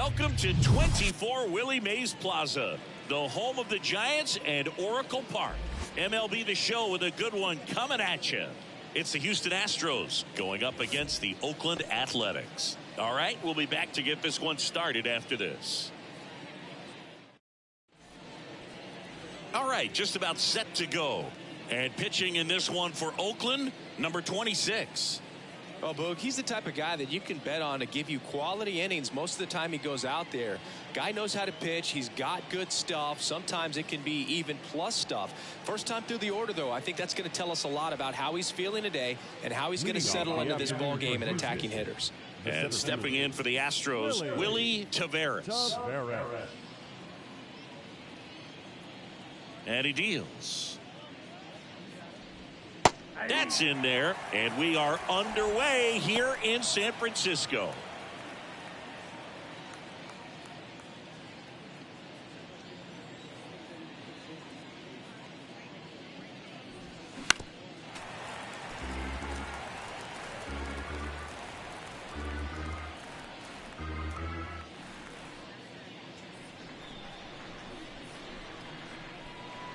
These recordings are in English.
Welcome to 24 Willie Mays Plaza, the home of the Giants and Oracle Park. MLB The Show with a good one coming at you. It's the Houston Astros going up against the Oakland Athletics. All right, we'll be back to get this one started after this. All right, just about set to go. And pitching in this one for Oakland, number 26. Oh, Boog, he's the type of guy that you can bet on to give you quality innings most of the time he goes out there. Guy knows how to pitch. He's got good stuff. Sometimes it can be even plus stuff. First time through the order, though, I think that's going to tell us a lot about how he's feeling today and how he's going to settle into this ball game and attacking hitters. And stepping in for the Astros, Willie Taveras. And he deals. That's in there, and we are underway here in San Francisco.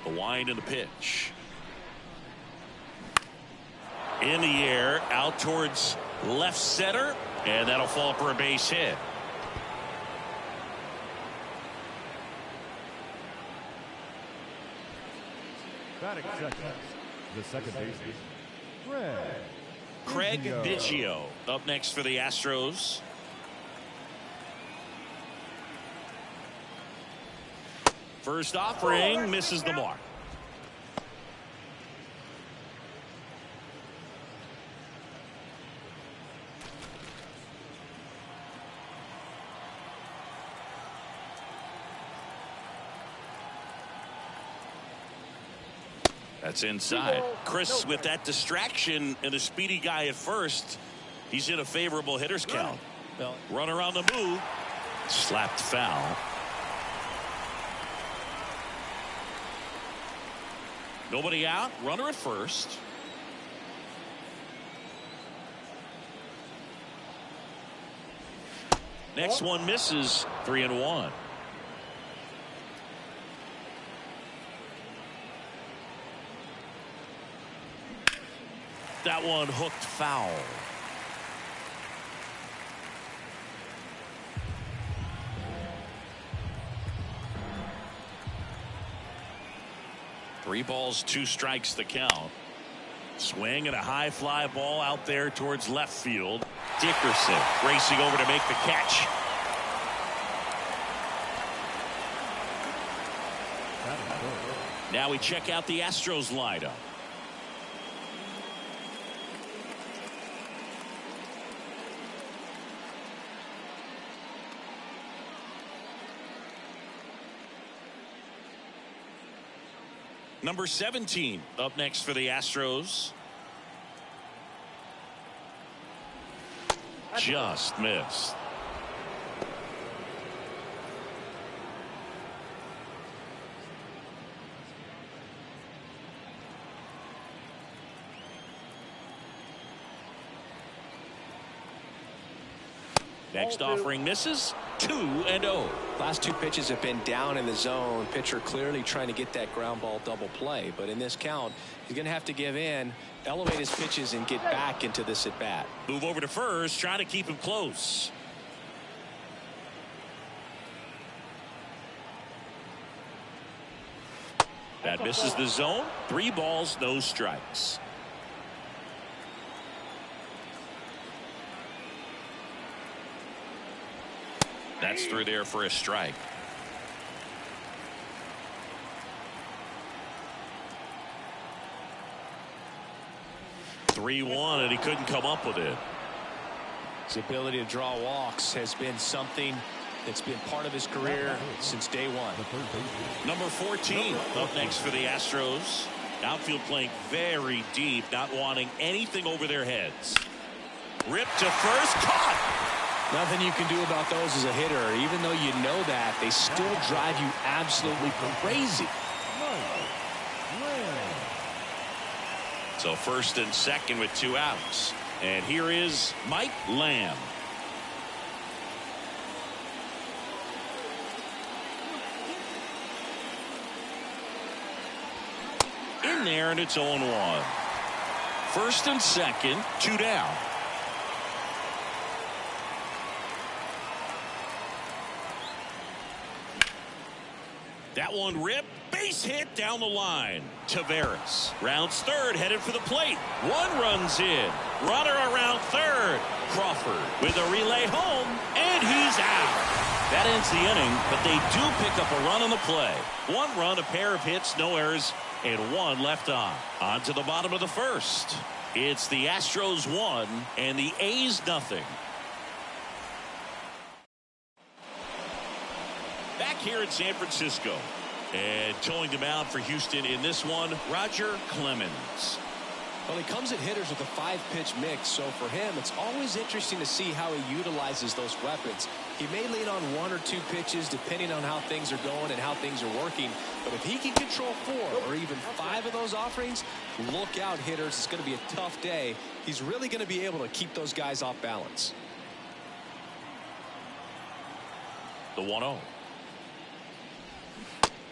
The wind and the pitch. In the air, out towards left center, and that'll fall for a base hit. Batting second, the second baseman, Craig Biggio up next for the Astros. First offering misses the mark. That's inside. Chris, with that distraction and a speedy guy at first, he's in a favorable hitter's count. Runner on the move. Slapped foul. Nobody out. Runner at first. Next one misses. 3-1. That one hooked foul. Three balls, two strikes the count. Swing and a high fly ball out there towards left field. Dickerson racing over to make the catch. Now we check out the Astros lineup. Number 17 up next for the Astros. Just missed. Next offering misses. 2-0. Last two pitches have been down in the zone. Pitcher clearly trying to get that ground ball double play. But in this count, he's going to have to give in, elevate his pitches, and get back into this at bat. Move over to first, trying to keep him close. That misses the zone. 3 balls, no strikes. That's through there for a strike. (3-1) and he couldn't come up with it. His ability to draw walks has been something that's been part of his career since day one. Number 14 up next for the Astros. Outfield playing very deep, not wanting anything over their heads. Ripped to first, caught. Nothing you can do about those as a hitter. Even though you know that, they still drive you absolutely crazy. So first and second with 2 outs. And here is Mike Lamb. in there, and it's 0-1. First and second, 2 down. That one ripped. Base hit down the line. Taveras rounds third, headed for the plate. One runs in. Runner around third. Crawford with a relay home, and he's out. That ends the inning, but they do pick up a run on the play. One run, a pair of hits, no errors, and one left on. On to the bottom of the first. It's the Astros 1 and the A's 0. Back here in San Francisco. And towing the mound for Houston in this one, Roger Clemens. Well, he comes at hitters with a 5-pitch mix, so for him, it's always interesting to see how he utilizes those weapons. He may lean on 1 or 2 pitches depending on how things are going and how things are working, but if he can control 4 or even 5 of those offerings, look out, hitters. It's going to be a tough day. He's really going to be able to keep those guys off balance. The 1-0.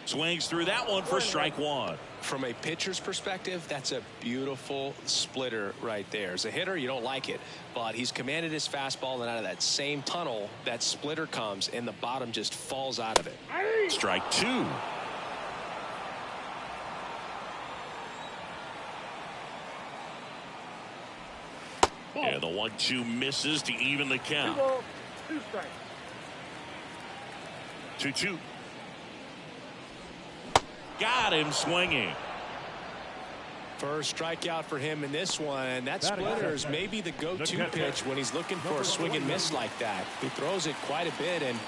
Swings through that one for strike 1. From a pitcher's perspective, that's a beautiful splitter right there. As a hitter, you don't like it, but he's commanded his fastball, and out of that same tunnel, that splitter comes, and the bottom just falls out of it. Strike 2. And the 1-2 misses to even the count. 2 strikes. 2-2. Got him swinging. First strikeout for him in this one, and that splitter is maybe the go-to pitch when he's looking for a swing and miss like that. He throws it quite a bit, and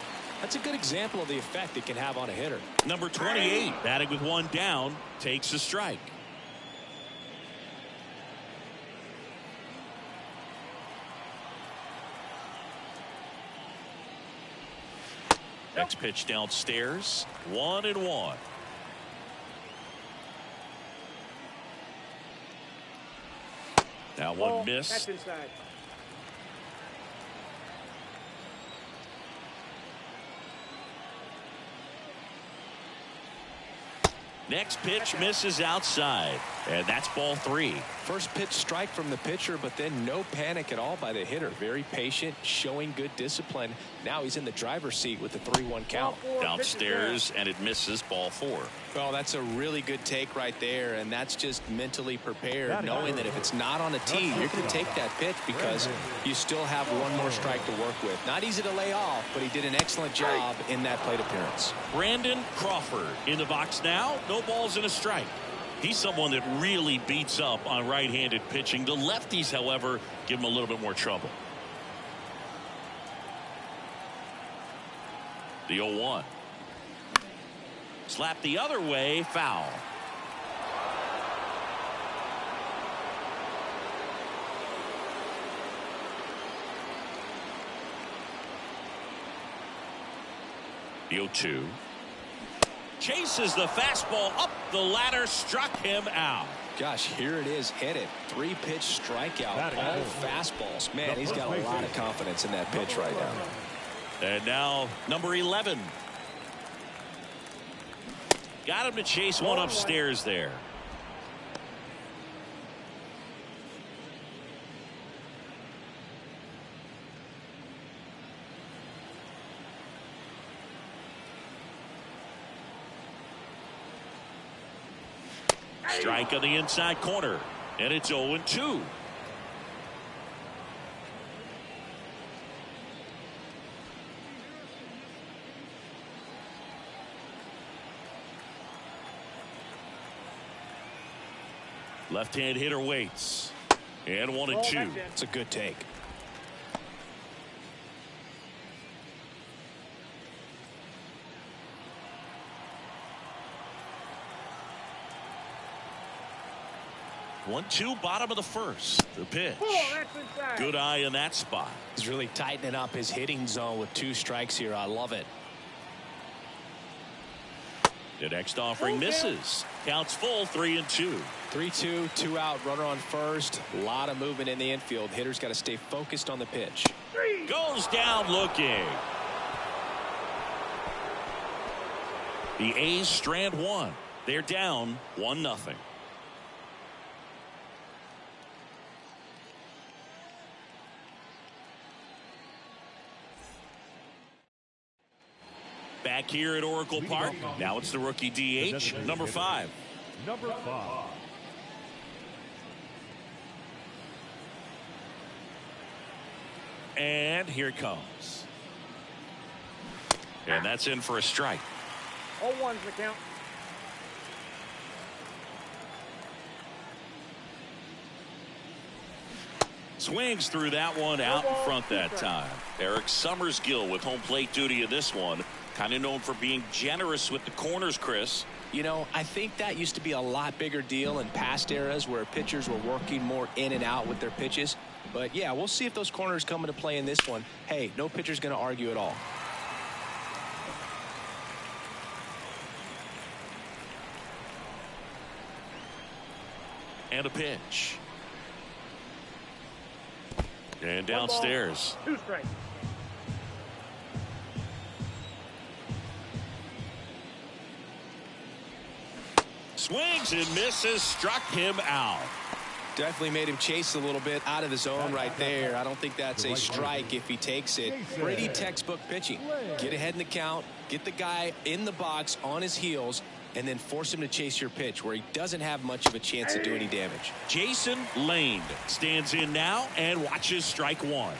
that's a good example of the effect it can have on a hitter. Number 28, batting with 1 down, takes a strike. Next pitch downstairs, 1-1. Now one miss. That's inside. Next pitch misses outside, and that's ball 3. First pitch strike from the pitcher, but then no panic at all by the hitter. Very patient, showing good discipline. Now he's in the driver's seat with the 3-1 count. Downstairs, and it misses ball 4. Well, that's a really good take right there, and that's just mentally prepared, knowing that if it's not on a tee, you're going to take that pitch because you still have one more strike to work with. Not easy to lay off, but he did an excellent job in that plate appearance. Brandon Crawford in the box now. No balls and a strike. He's someone that really beats up on right-handed pitching. The lefties, however, give him a little bit more trouble. The 0-1. Slap the other way, foul. The 0-2. Chases the fastball up the ladder, struck him out. Gosh, here it is, hit it. 3-pitch strikeout, all fastballs. Man, he's got a lot of confidence in that pitch right now. And now number 11. Got him to chase one upstairs there. Strike on the inside corner, and it's 0-2. Left-hand hitter waits, and 1-2. It's a good take. One-two, bottom of the first. The pitch. Good eye in that spot. He's really tightening up his hitting zone with 2 strikes here. I love it. The next offering misses. Counts full, 3-2. 3-2, 2 out, runner on first. A lot of movement in the infield. Hitter's got to stay focused on the pitch. Goes down looking. The A's strand 1. They're down 1-0. Back here at Oracle Park. Now it's the rookie DH, number 5. Number 5. And here it comes. And that's in for a strike. 0-1's the count. Swings through that one out in front that time. Eric Summersgill with home plate duty in this one. Kind of known for being generous with the corners, Chris. You know, I think that used to be a lot bigger deal in past eras where pitchers were working more in and out with their pitches. But, yeah, we'll see if those corners come into play in this one. Hey, no pitcher's going to argue at all. And a pitch. And downstairs. 2 strikes. Swings and misses, struck him out. Definitely made him chase a little bit out of the zone right there. I don't think that's a strike if he takes it. Pretty textbook pitching. Get ahead in the count, get the guy in the box on his heels, and then force him to chase your pitch where he doesn't have much of a chance to do any damage. Jason Lane stands in now and watches strike 1.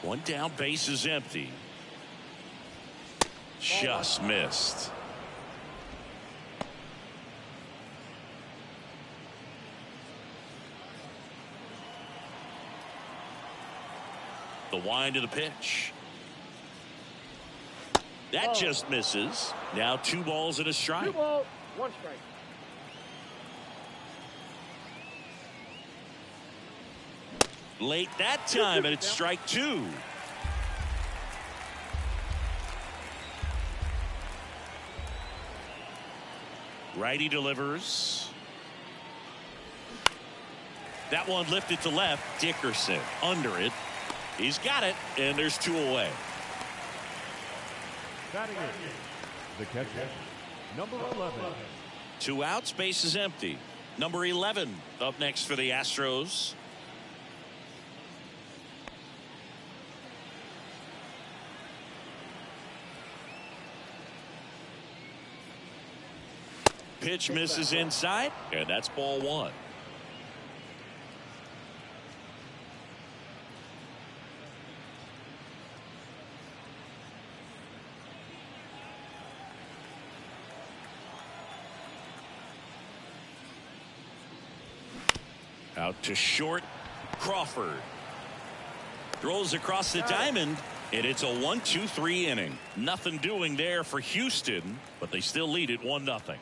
One down, base is empty. Just missed. The wind of the pitch. That just misses. Now 2 balls and a strike. 2 balls, 1 strike. Late that time, and it's strike 2. Righty delivers. That one lifted to left. Dickerson under it. He's got it, and there's 2 away. Batting it, the catcher, number 11. 2 outs, base is empty. Number 11 up next for the Astros. Pitch misses inside, and that's ball 1. Out to short, Crawford. Throws across the diamond, and it's a 1-2-3 inning. Nothing doing there for Houston, but they still lead it 1-0.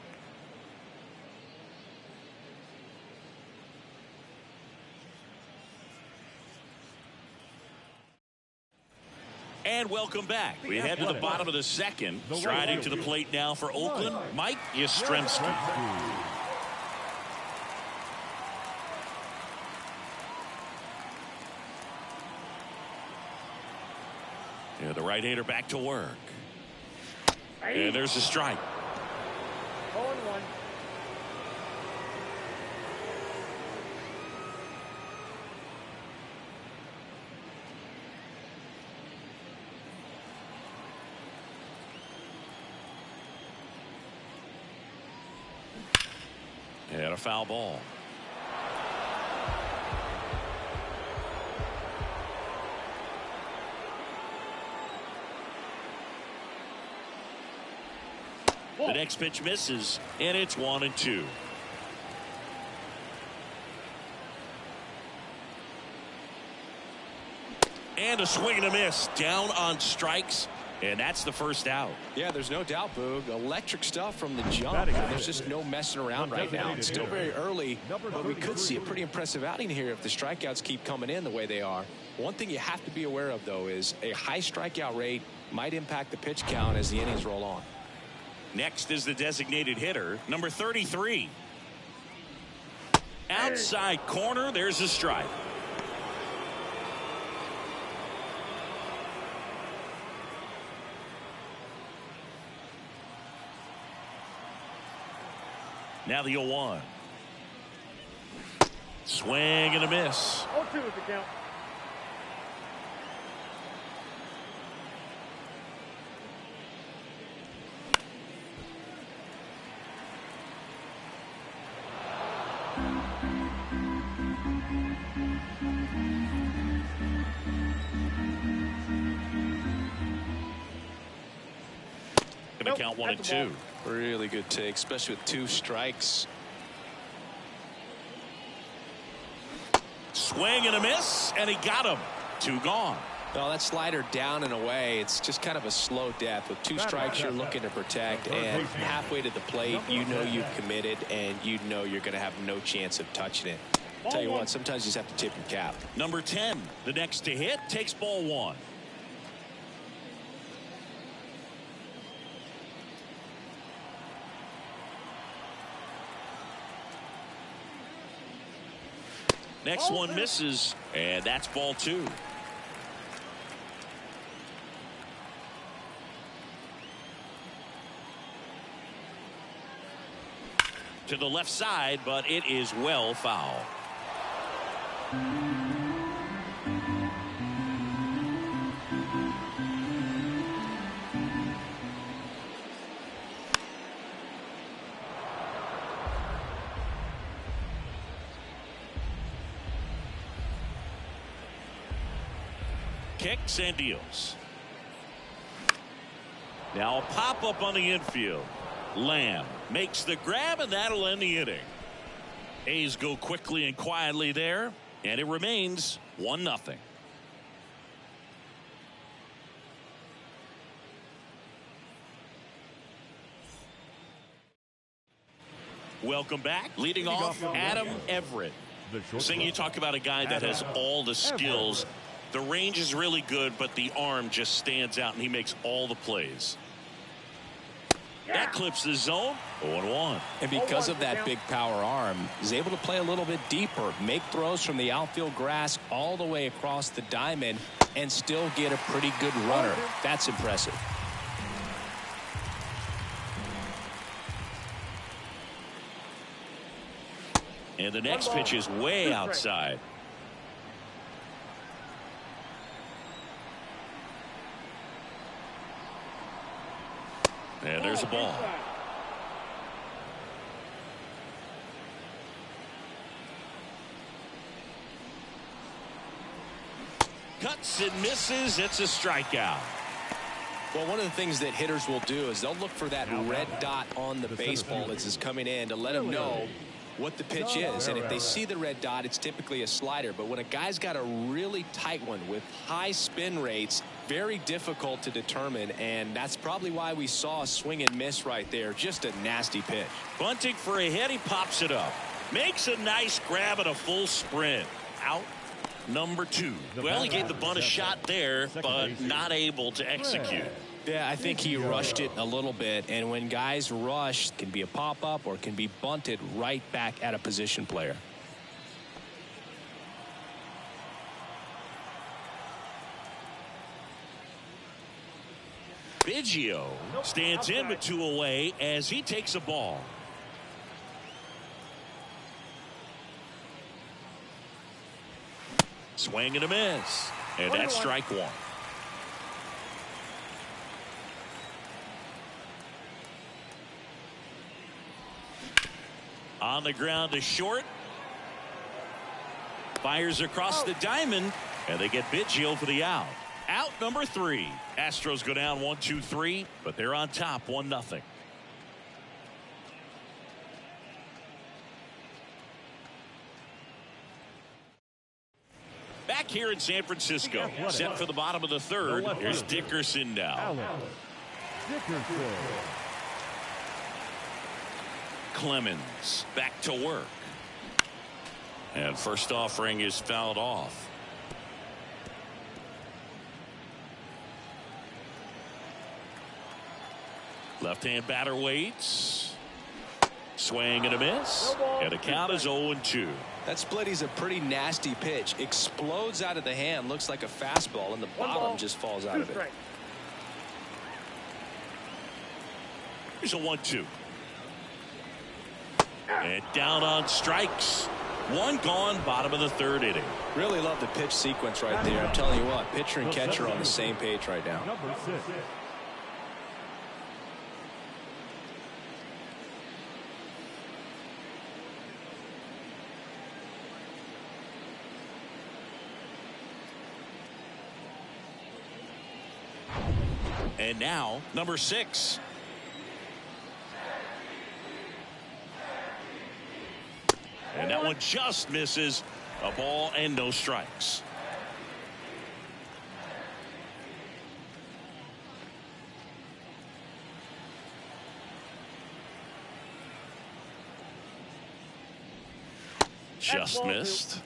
And welcome back. We head to the bottom of the second. Striding to the plate now for Oakland, Mike Yastrzemski. Yeah, the right-hander back to work. And there's a strike. 0-1. And a foul ball. The next pitch misses, and it's 1-2. And a swing and a miss. Down on strikes, and that's the first out. Yeah, there's no doubt, Boog. Electric stuff from the jump. There's just no messing around right now. It's still very early, but we could see a pretty impressive outing here if the strikeouts keep coming in the way they are. One thing you have to be aware of, though, is a high strikeout rate might impact the pitch count as the innings roll on. Next is the designated hitter, number 33. Outside corner, there's a strike. Now the 0-1. Swing and a miss. 0-2 is the count. Gonna count 1-2. Really good take, especially with 2 strikes. Swing and a miss, and he got him. 2 gone. Well, that slider down and away, it's just kind of a slow death. With 2 strikes, you're looking to protect, and halfway to the plate, you know you've committed, and you know you're going to have no chance of touching it. Tell you what, sometimes you just have to tip your cap. Number 10, the next to hit, takes ball 1. Next one misses, and that's ball 2. To the left side, but it is well foul. Kicks and deals. Now a pop-up on the infield. Lamb makes the grab, and that'll end the inning. A's go quickly and quietly there, and it remains 1-0. Welcome back. Leading off, Adam Everett. Seeing you talk about a guy that has all the skills. The range is really good, but the arm just stands out, and he makes all the plays. That clips the zone. 0-1. And because of that big power arm, he's able to play a little bit deeper, make throws from the outfield grass all the way across the diamond, and still get a pretty good runner. That's impressive. And the next pitch is way outside. And there's a ball. Cuts and misses. It's a strikeout. Well, one of the things that hitters will do is they'll look for that red dot on the baseball as it's coming in to let them know what the pitch is. And if they see the red dot, it's typically a slider. But when a guy's got a really tight one with high spin rates, very difficult to determine, and that's probably why we saw a swing and miss right there. Just a nasty pitch. Bunting for a hit. He pops it up. Makes a nice grab at a full sprint. Out number 2. Well, he gave the bunt a shot there, but not able to execute. Yeah, I think he rushed it a little bit, and when guys rush, it can be a pop-up or it can be bunted right back at a position player. Biggio stands in with 2 away as he takes a ball. Swing and a miss. And that's strike 1. On the ground to short. Fires across the diamond, and they get Biggio for the out. Out number 3. Astros go down 1-2-3, but they're on top 1-0. Back here in San Francisco, set for the bottom of the 3rd. Here's Dickerson now. Clemens back to work. And first offering is fouled off. Left-hand batter waits. Swing and a miss. And the count is 0-2. That split is a pretty nasty pitch. Explodes out of the hand. Looks like a fastball, and the bottom just falls out of it. Here's a 1-2. And down on strikes. One gone, bottom of the third inning. Really love the pitch sequence right there. I'm telling you what, pitcher and catcher are on the same page right now. Number 6. And now, number 6. And that one just misses. A ball and no strikes. Just missed.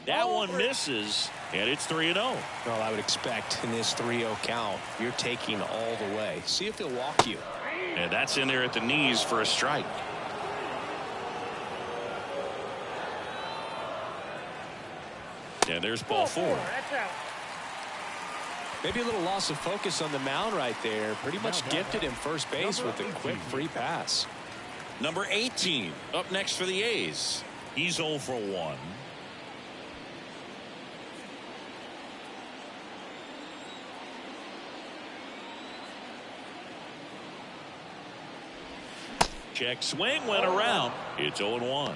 That one misses, and it's 3-0. Well, I would expect in this 3-0 count, you're taking all the way. See if he'll walk you. And that's in there at the knees for a strike. And there's ball 4. That's out. Maybe a little loss of focus on the mound right there. Pretty much gifted him first base with a quick free pass. Number 18 up next for the A's. He's 0 for 1. Check swing went around. It's 0-1.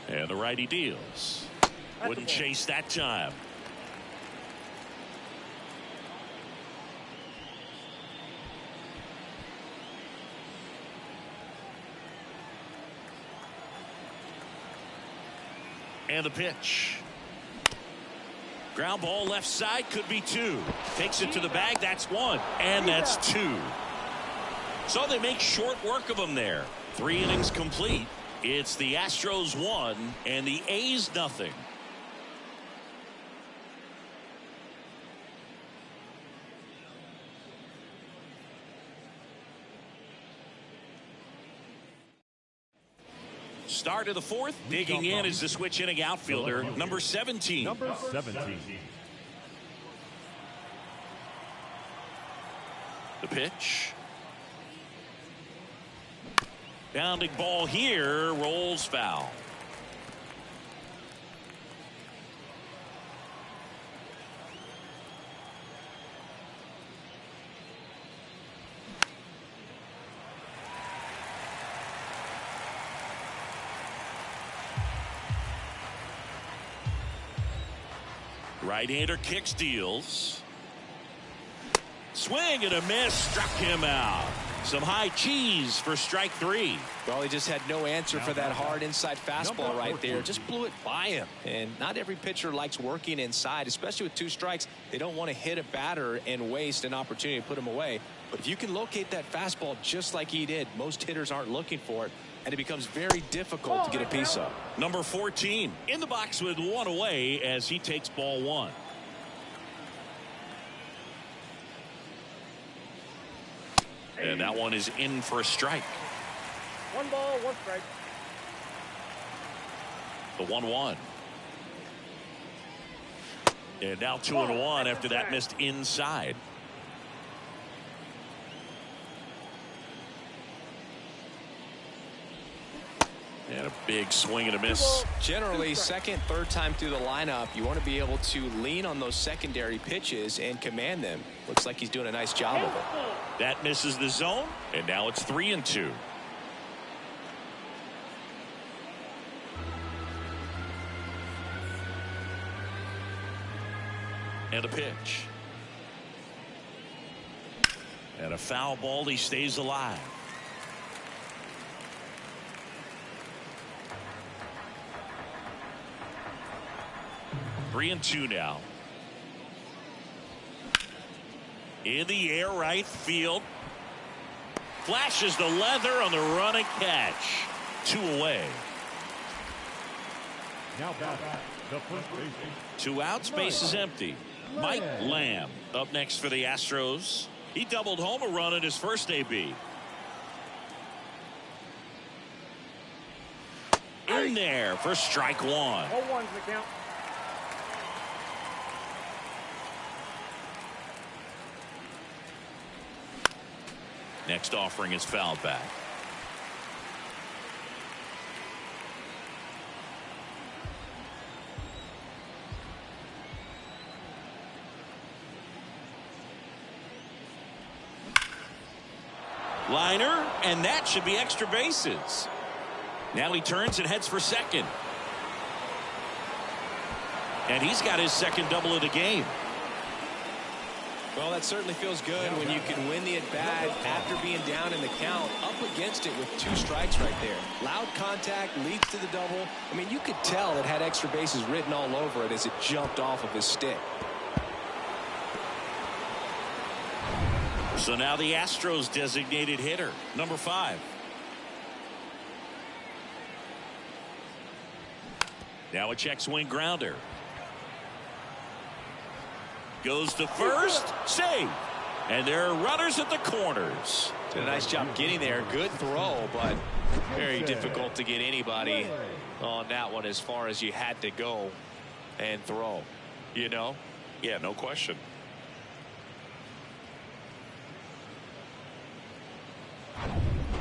And the righty deals. Wouldn't chase that time. And the pitch. Ground ball left side, could be 2. Takes it to the bag, that's 1. And that's 2. So they make short work of him there. 3 innings complete. It's the Astros 1 and the A's 0. Start of the 4th. Digging in is the switch inning outfielder, number 17. Number 17. The pitch. Bounding ball here, rolls foul. Right-hander kicks, deals. Swing and a miss, struck him out. Some high cheese for strike 3. Well, he just had no answer for that hard inside fastball right there. Just blew it by him. And not every pitcher likes working inside, especially with 2 strikes. They don't want to hit a batter and waste an opportunity to put him away. But if you can locate that fastball just like he did, most hitters aren't looking for it, and it becomes very difficult to get a piece of. Number 14 in the box with 1 away as he takes ball 1. And that one is in for a strike. 1 ball, 1 strike. The 1-1. And now 2-1 after that missed inside. And a big swing and a miss. Generally, second, third time through the lineup, you want to be able to lean on those secondary pitches and command them. Looks like he's doing a nice job of it. That misses the zone, and now it's 3-2. And a pitch. And a foul ball. He stays alive. Three and 2 now. In the air, right field. Flashes the leather on the running catch. 2 away. Now back, the first baseman. 2 outs, base is empty. Mike Lamb up next for the Astros. He doubled home a run in his first AB. In there for strike one. 0-1's the count. Next offering is fouled back. Liner, and that should be extra bases. Now he turns and heads for second. And he's got his second double of the game. Well, that certainly feels good when you can win the at-bat after being down in the count, up against it with 2 strikes right there. Loud contact leads to the double. I mean, you could tell it had extra bases written all over it as it jumped off of his stick. So now the Astros designated hitter, number 5. Now a check swing grounder. Goes to first, save. And there are runners at the corners. Did a nice job getting there. Good throw, but very difficult to get anybody on that one as far as you had to go and throw. You know? Yeah, no question.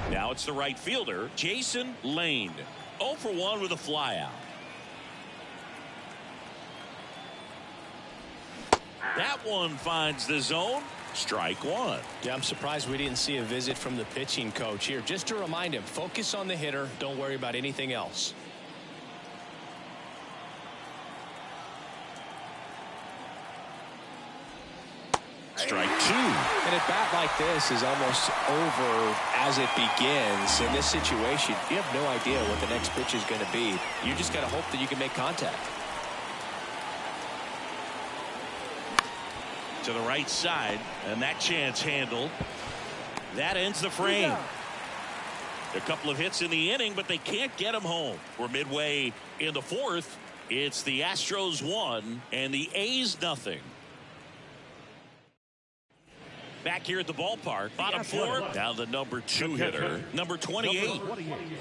Now it's the right fielder, Jason Lane. 0 for 1 with a flyout. That one finds the zone. Strike one. Yeah, I'm surprised we didn't see a visit from the pitching coach here. Just to remind him, focus on the hitter. Don't worry about anything else. Strike 2. An at-bat like this is almost over as it begins. In this situation, you have no idea what the next pitch is going to be. You just got to hope that you can make contact. To the right side, and that chance handled. That ends the frame. A couple of hits in the inning, but they can't get him home. We're midway in the 4th. It's the Astros 1 and the A's nothing. Back here at the ballpark, bottom 4, now the number 2 hitter, number 28.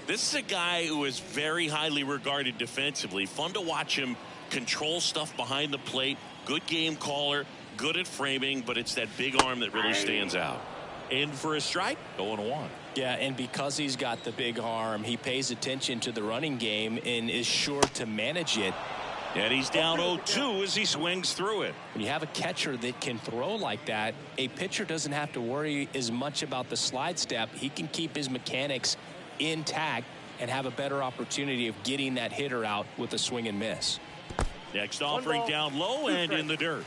This is a guy who is very highly regarded defensively. Fun to watch him control stuff behind the plate. Good game caller, good at framing, but it's that big arm that really stands out. In for a strike, 0-1. Yeah, and because he's got the big arm, he pays attention to the running game and is sure to manage it. And he's down 0-2 as he swings through it. When you have a catcher that can throw like that, a pitcher doesn't have to worry as much about the slide step. He can keep his mechanics intact and have a better opportunity of getting that hitter out with a swing and miss. Next offering down low and in the dirt.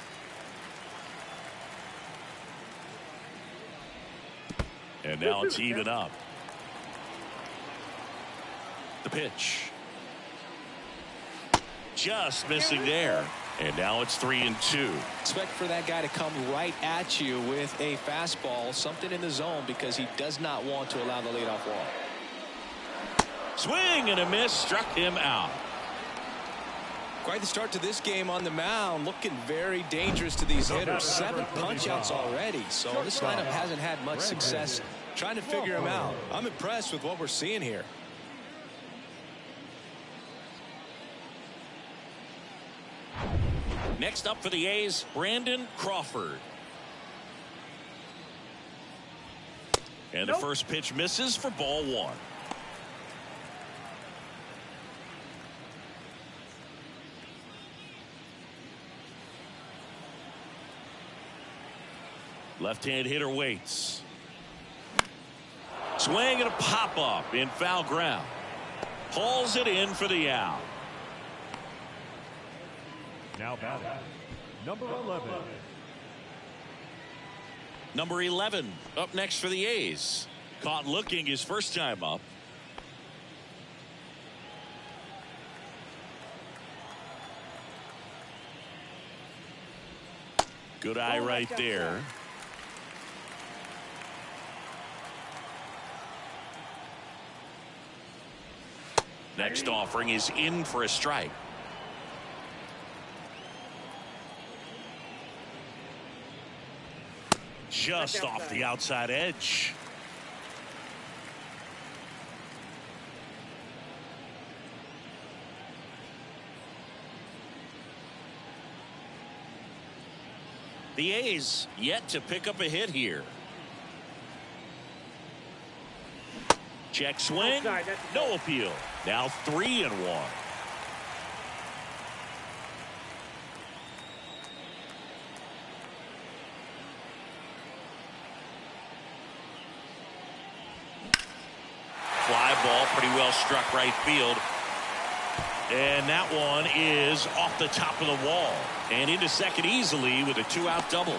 And now it's even up. The pitch. Just missing there. And now it's 3-2. Expect for that guy to come right at you with a fastball, something in the zone, because he does not want to allow the leadoff walk. Swing and a miss, struck him out. Quite the start to this game on the mound, looking very dangerous to these hitters. 7 punch-outs already, so this lineup hasn't had much success trying to figure him out. I'm impressed with what we're seeing here. Next up for the A's, Brandon Crawford. And the first pitch misses for ball 1. Left-hand hitter waits. Swing and a pop-up in foul ground. Hauls it in for the out. Now batting, number 11. Number 11 up next for the A's. Caught looking his first time up. Good eye right there. Next offering is in for a strike. just off the outside edge. The A's yet to pick up a hit here. Check swing. No appeal. Now 3-1. Fly ball pretty well struck right field. And that one is off the top of the wall and into second easily with a 2-out double.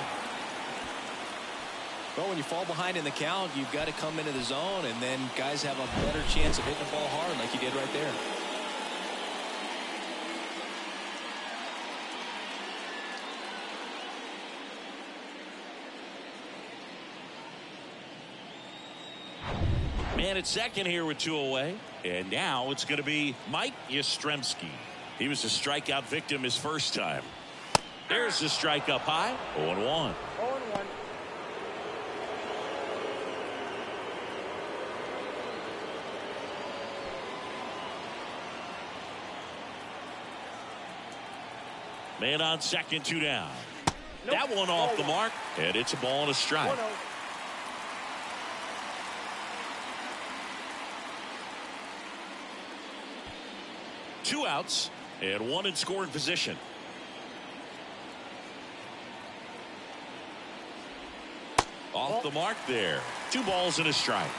Well, when you fall behind in the count, you've got to come into the zone, and then guys have a better chance of hitting the ball hard like you did right there. Man at second here with 2 away. And now it's going to be Mike Yastrzemski. He was a strikeout victim his first time. There's the strike up high. 0-1. 0-1. Man on second, 2 down. Nope. That one off the mark, and it's a ball and a strike. 1-0. Two outs and one in scoring position. Off the mark there. 2 balls and a strike.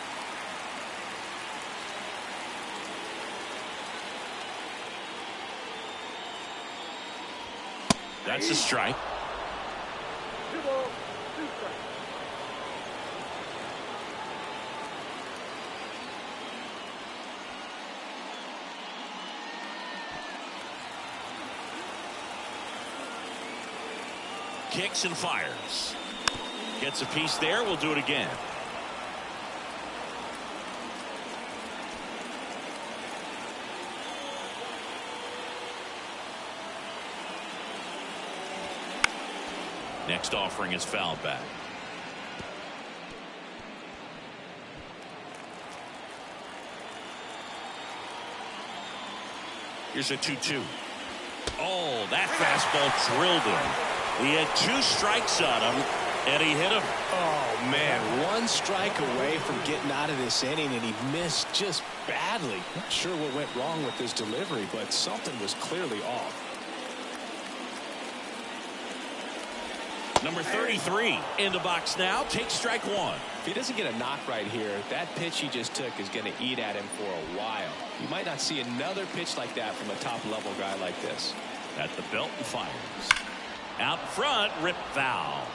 That's a strike. 2 balls, 2 strikes. Kicks and fires. Gets a piece there. We'll do it again. Next offering is fouled back. Here's a 2-2. Oh, that fastball drilled him. He had 2 strikes on him, and he hit him. Oh, man, 1 strike away from getting out of this inning, and he missed just badly. Not sure what went wrong with his delivery, but something was clearly off. Number 33 in the box now. Takes strike 1. If he doesn't get a knock right here, that pitch he just took is going to eat at him for a while. You might not see another pitch like that from a top-level guy like this. At the belt and fires. Out front, rip foul.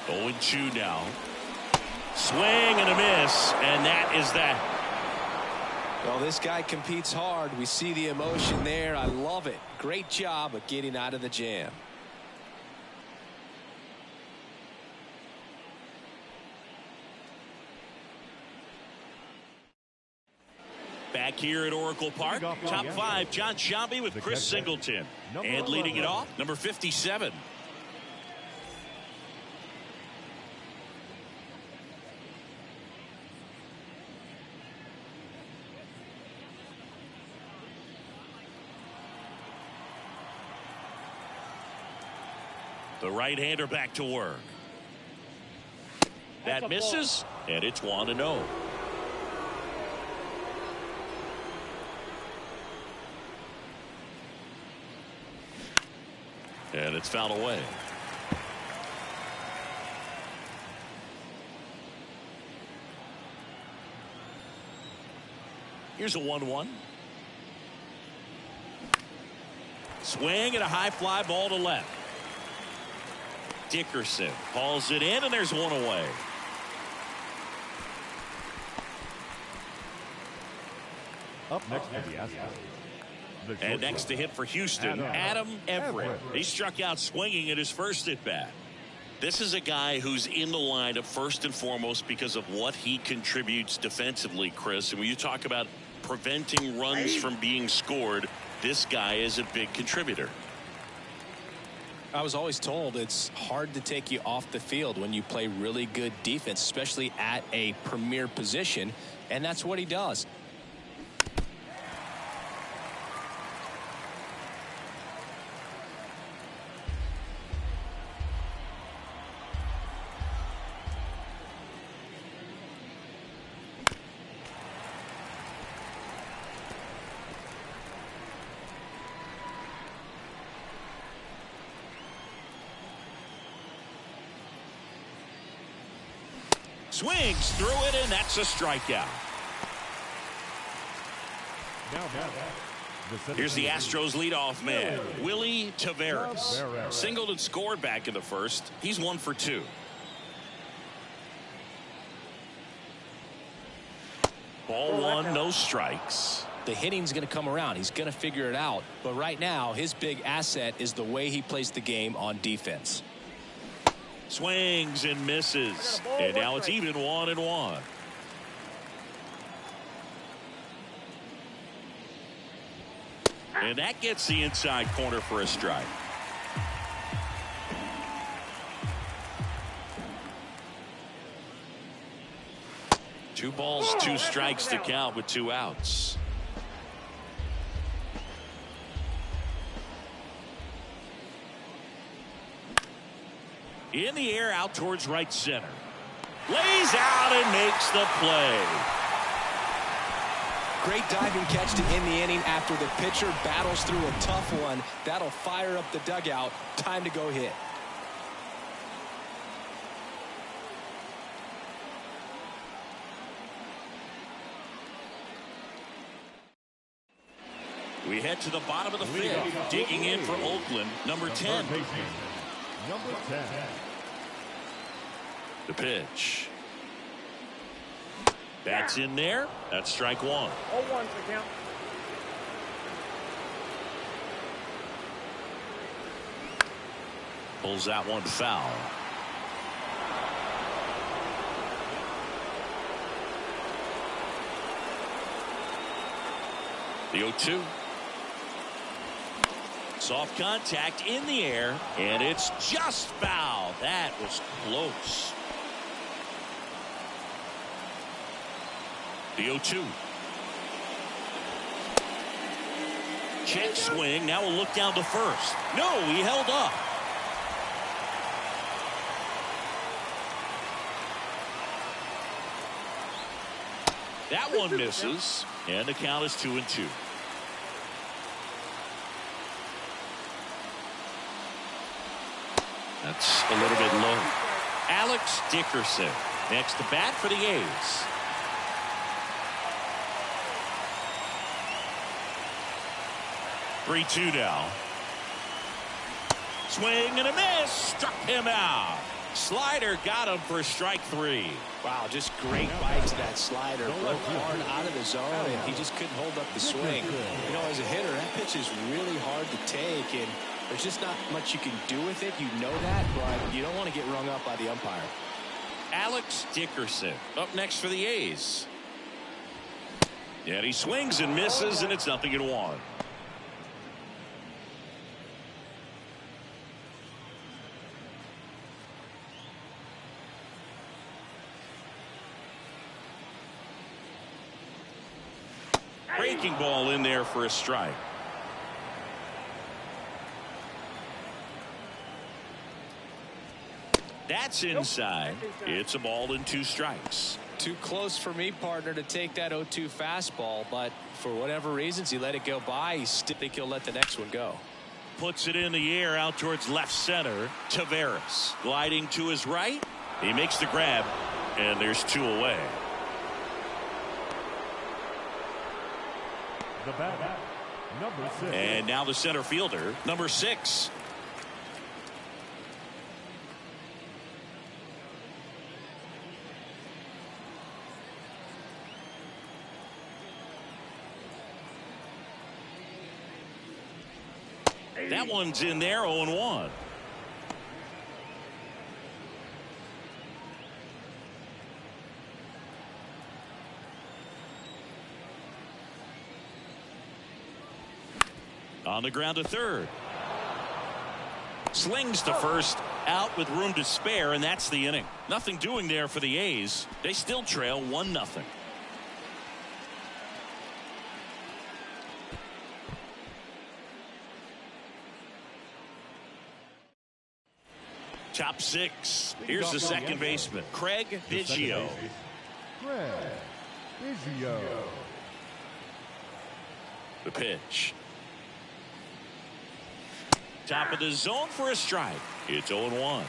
Oh, 0-2 now. Swing and a miss, and that is that. Well, this guy competes hard. We see the emotion there. I love it. Great job of getting out of the jam. Back here at Oracle Park, top 5, John Sciambi with Chris Singleton. And leading it off, number 57. The right-hander back to work. That misses, and it's 1-0. And it's fouled away. Here's a 1-1. Swing and a high fly ball to left. Dickerson hauls it in, and there's 1 away. Up next to the Astros. And next to hit for Houston, Adam Everett. He struck out swinging at his first at bat. This is a guy who's in the lineup first and foremost because of what he contributes defensively, Chris. And when you talk about preventing runs from being scored. This guy is a big contributor. I was always told it's hard to take you off the field when you play really good defense, especially at a premier position, and that's what he does. Swings through it, and that's a strikeout. Here's the Astros leadoff man, Willie Taveras. Singled and scored back in the first. He's 1 for 2. Ball 1, no strikes. The hitting's going to come around. He's going to figure it out. But right now, his big asset is the way he plays the game on defense. Swings and misses. And now it's even 1-1. And that gets the inside corner for a strike. Two balls, 2 strikes to count with 2 outs. In the air, out towards right center. Lays out and makes the play. Great diving catch to end the inning after the pitcher battles through a tough one. That'll fire up the dugout. Time to go hit. We head to the bottom of the 5th. Digging in for Oakland, number 10. Number 10. The pitch. That's in there. That's strike 1. 0-1 to count. Pulls that one foul. The 0-2. Soft contact in the air, and it's just foul. That was close. The 0-2. Check swing. Now we'll look down to first. No, he held up. That one misses, and the count is 2-2. That's a little bit low. Alex Dickerson next to bat for the A's. (3-2) now. Swing and a miss. Struck him out. Slider got him for strike 3. Wow, just great bite to that slider. Broke hard out of the zone, and he just couldn't hold up the swing. You know, as a hitter, that pitch is really hard to take, and there's just not much you can do with it. You know that, but you don't want to get rung up by the umpire. Alex Dickerson up next for the A's. And he swings and misses, and it's 0-1. Breaking ball in there for a strike. That's inside. It's a ball and 2 strikes. Too close for me, partner, to take that 0-2 fastball, but for whatever reasons he let it go by. I still think he'll let the next one go. Puts it in the air out towards left center. Taveras gliding to his right. He makes the grab, and there's 2 away. The bat, number 6. And now the center fielder, number 6. That one's in there, 0-1. On the ground to third. Slings to first, out with room to spare, and that's the inning. Nothing doing there for the A's. They still trail 1-0. Top six. Here's the second baseman, Craig Biggio. Craig Biggio. The pitch. Top of the zone for a strike. It's 0-1.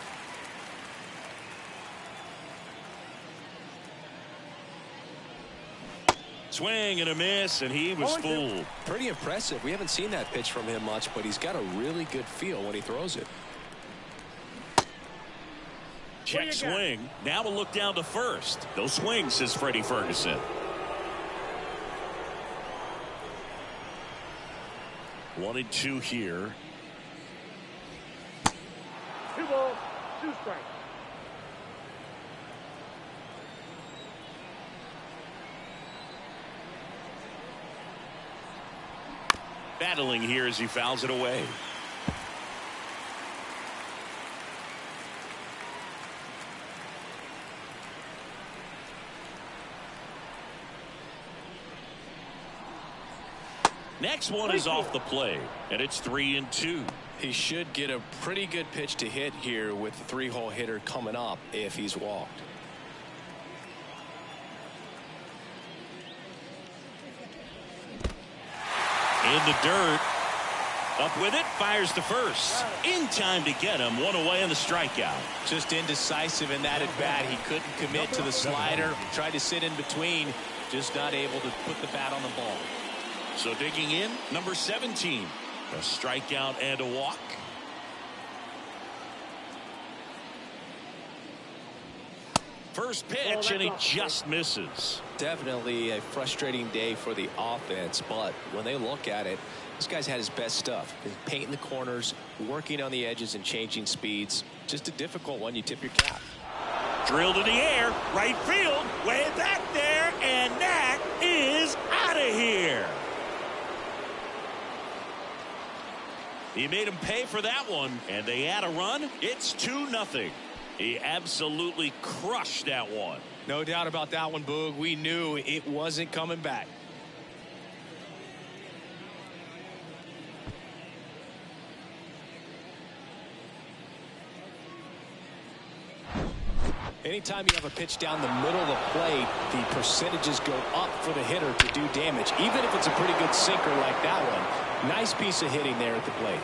Swing and a miss, and he was fooled. Pretty impressive. We haven't seen that pitch from him much, but he's got a really good feel when he throws it. Check swing. Now we'll look down to first. No swing, says Freddie Ferguson. 1-2 here. 2 balls, 2 strikes. Battling here as he fouls it away. Next one is off the plate, and it's 3-2. He should get a pretty good pitch to hit here with the 3-hole hitter coming up if he's walked. In the dirt. Up with it, fires to first. In time to get him. One away on the strikeout. Just indecisive in that at bat. He couldn't commit to the slider. Tried to sit in between. Just not able to put the bat on the ball. So digging in, number 17. A strikeout and a walk. First pitch, and he just misses. Definitely a frustrating day for the offense, but when they look at it, this guy's had his best stuff. He's painting the corners, working on the edges, and changing speeds. Just a difficult one. You tip your cap. Drilled in the air, right field, way back there, and that is out of here. He made him pay for that one, and they add a run. It's 2-0. He absolutely crushed that one. No doubt about that one, Boog. We knew it wasn't coming back. Anytime you have a pitch down the middle of the plate, the percentages go up for the hitter to do damage, even if it's a pretty good sinker like that one. Nice piece of hitting there at the plate.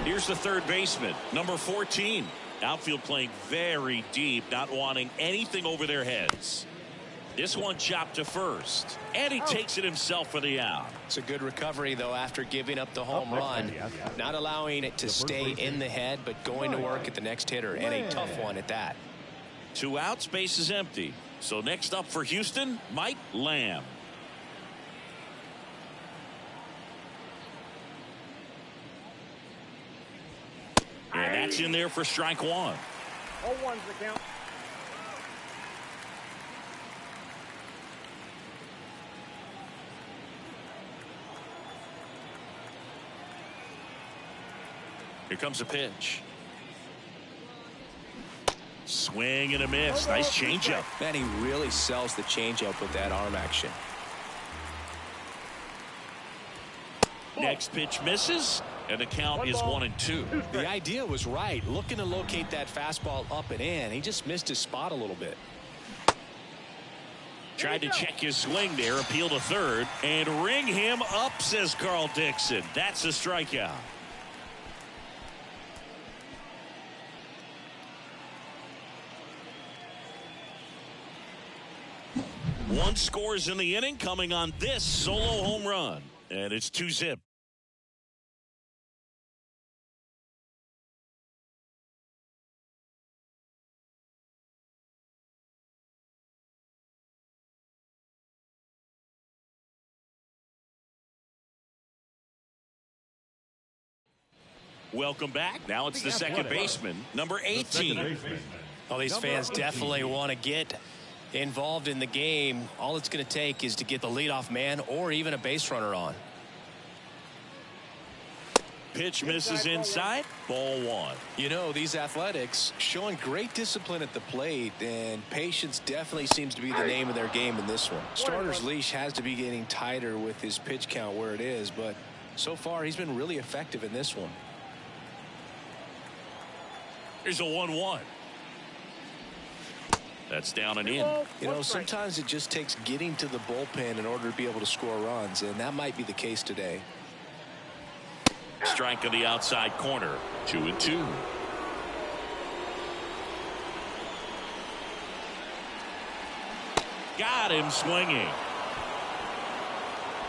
Here's the third baseman, number 14. Outfield playing very deep, not wanting anything over their heads. This one chopped to first, and he takes it himself for the out. It's a good recovery, though, after giving up the home run. Not allowing it to stay in the head, but going to work at the next hitter, and a tough one at that. 2 outs, base is empty. So next up for Houston, Mike Lamb. And that's in there for strike one. 0-1's the count. Here comes a pitch. Swing and a miss. Nice changeup. Man, he really sells the changeup with that arm action. Next pitch misses, and the count is 1-2. The idea was right. Looking to locate that fastball up and in. He just missed his spot a little bit. Tried to check his swing there, appeal to third, and ring him up, says Carl Dixon. That's a strikeout. One scores in the inning, coming on this solo home run, and it's 2-0. Welcome back. Now it's the second baseman, number 18. Oh, these fans definitely want to get involved in the game. All it's going to take is to get the leadoff man or even a base runner on. Pitch misses inside. Ball one. You know, these Athletics showing great discipline at the plate, and patience definitely seems to be the name of their game in this one. Starter's leash has to be getting tighter with his pitch count where it is, but so far he's been really effective in this one. Here's a 1-1. That's down and in. You know, sometimes it just takes getting to the bullpen in order to be able to score runs, and that might be the case today. Strike on the outside corner. 2-2. Got him swinging.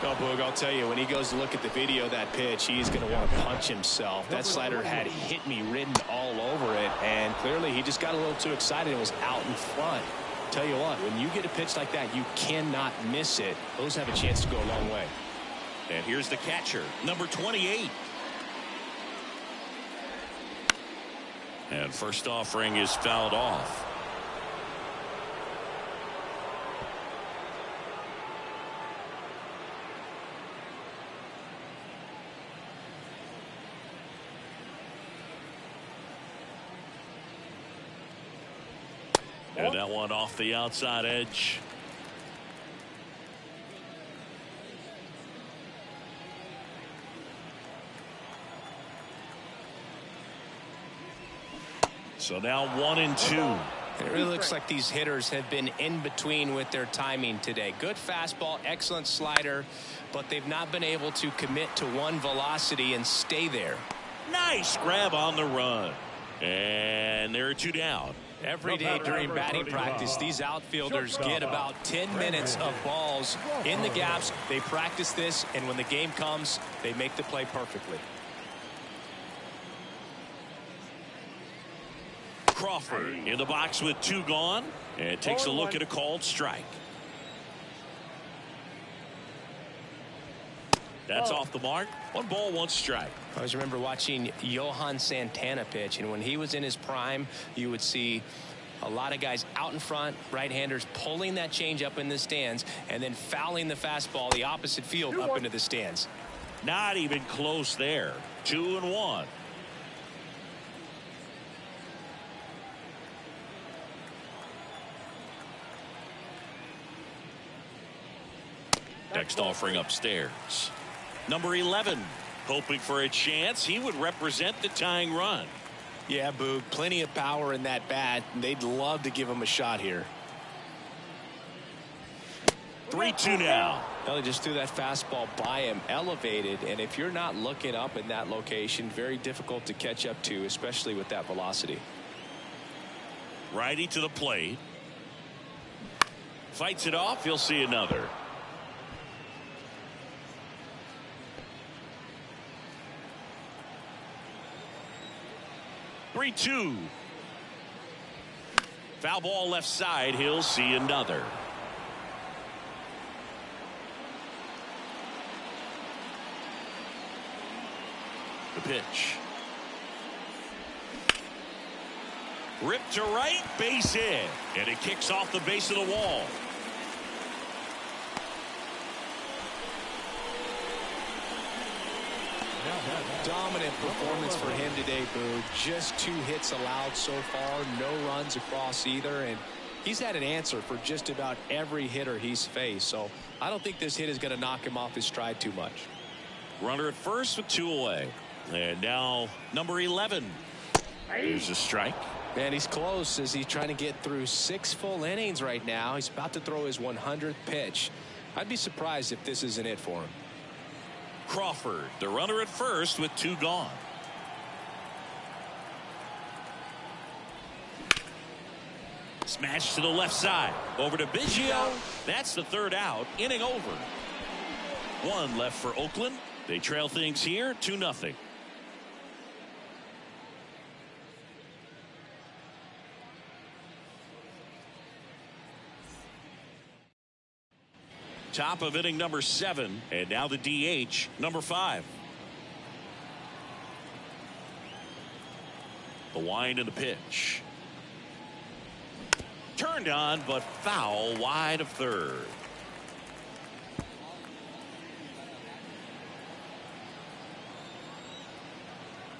Oh, Boog, I'll tell you, when he goes to look at the video of that pitch, he's going to want to punch himself. That slider had hit me written all over it, and clearly he just got a little too excited and was out in front. Tell you what, when you get a pitch like that, you cannot miss it. Those have a chance to go a long way. And here's the catcher, number 28. And first offering is fouled off. And that one off the outside edge. So now 1-2. It really looks like these hitters have been in between with their timing today. Good fastball, excellent slider, but they've not been able to commit to one velocity and stay there. Nice grab on the run. And there are two down. Every day during batting practice, these outfielders get about 10 minutes of balls in the gaps. They practice this, and when the game comes, they make the play perfectly. Crawford in the box with two gone, and takes a look at a called strike. That's off the mark. 1 ball, 1 strike. I always remember watching Johan Santana pitch, and when he was in his prime, you would see a lot of guys out in front, right-handers pulling that change up in the stands and then fouling the fastball the opposite field up into the stands. Not even close there. 2-1. Next offering upstairs. Number 11, hoping for a chance. He would represent the tying run. Yeah, Boog, plenty of power in that bat. They'd love to give him a shot here. 3-2 now. Well, they just threw that fastball by him, elevated, and if you're not looking up in that location, very difficult to catch up to, especially with that velocity. Righty to the plate. Fights it off. You'll see another. Three-two. Foul ball left side. He'll see another. The pitch. Ripped to right, base hit. And it kicks off the base of the wall. Dominant performance for him today, Boog. Just 2 hits allowed so far, no runs across either, and he's had an answer for just about every hitter he's faced. So I don't think this hit is going to knock him off his stride too much. Runner at first with 2 away. And now number 11. Here's a strike. Man, he's close as he's trying to get through 6 full innings right now. He's about to throw his 100th pitch. I'd be surprised if this isn't it for him. Crawford, the runner at first with 2 gone. Smash to the left side. Over to Biggio. That's the 3rd out. Inning over. 1 left for Oakland. They trail things here 2-0. Top of inning number 7, and now the DH, number 5. The wind and the pitch. Turned on, but foul wide of third.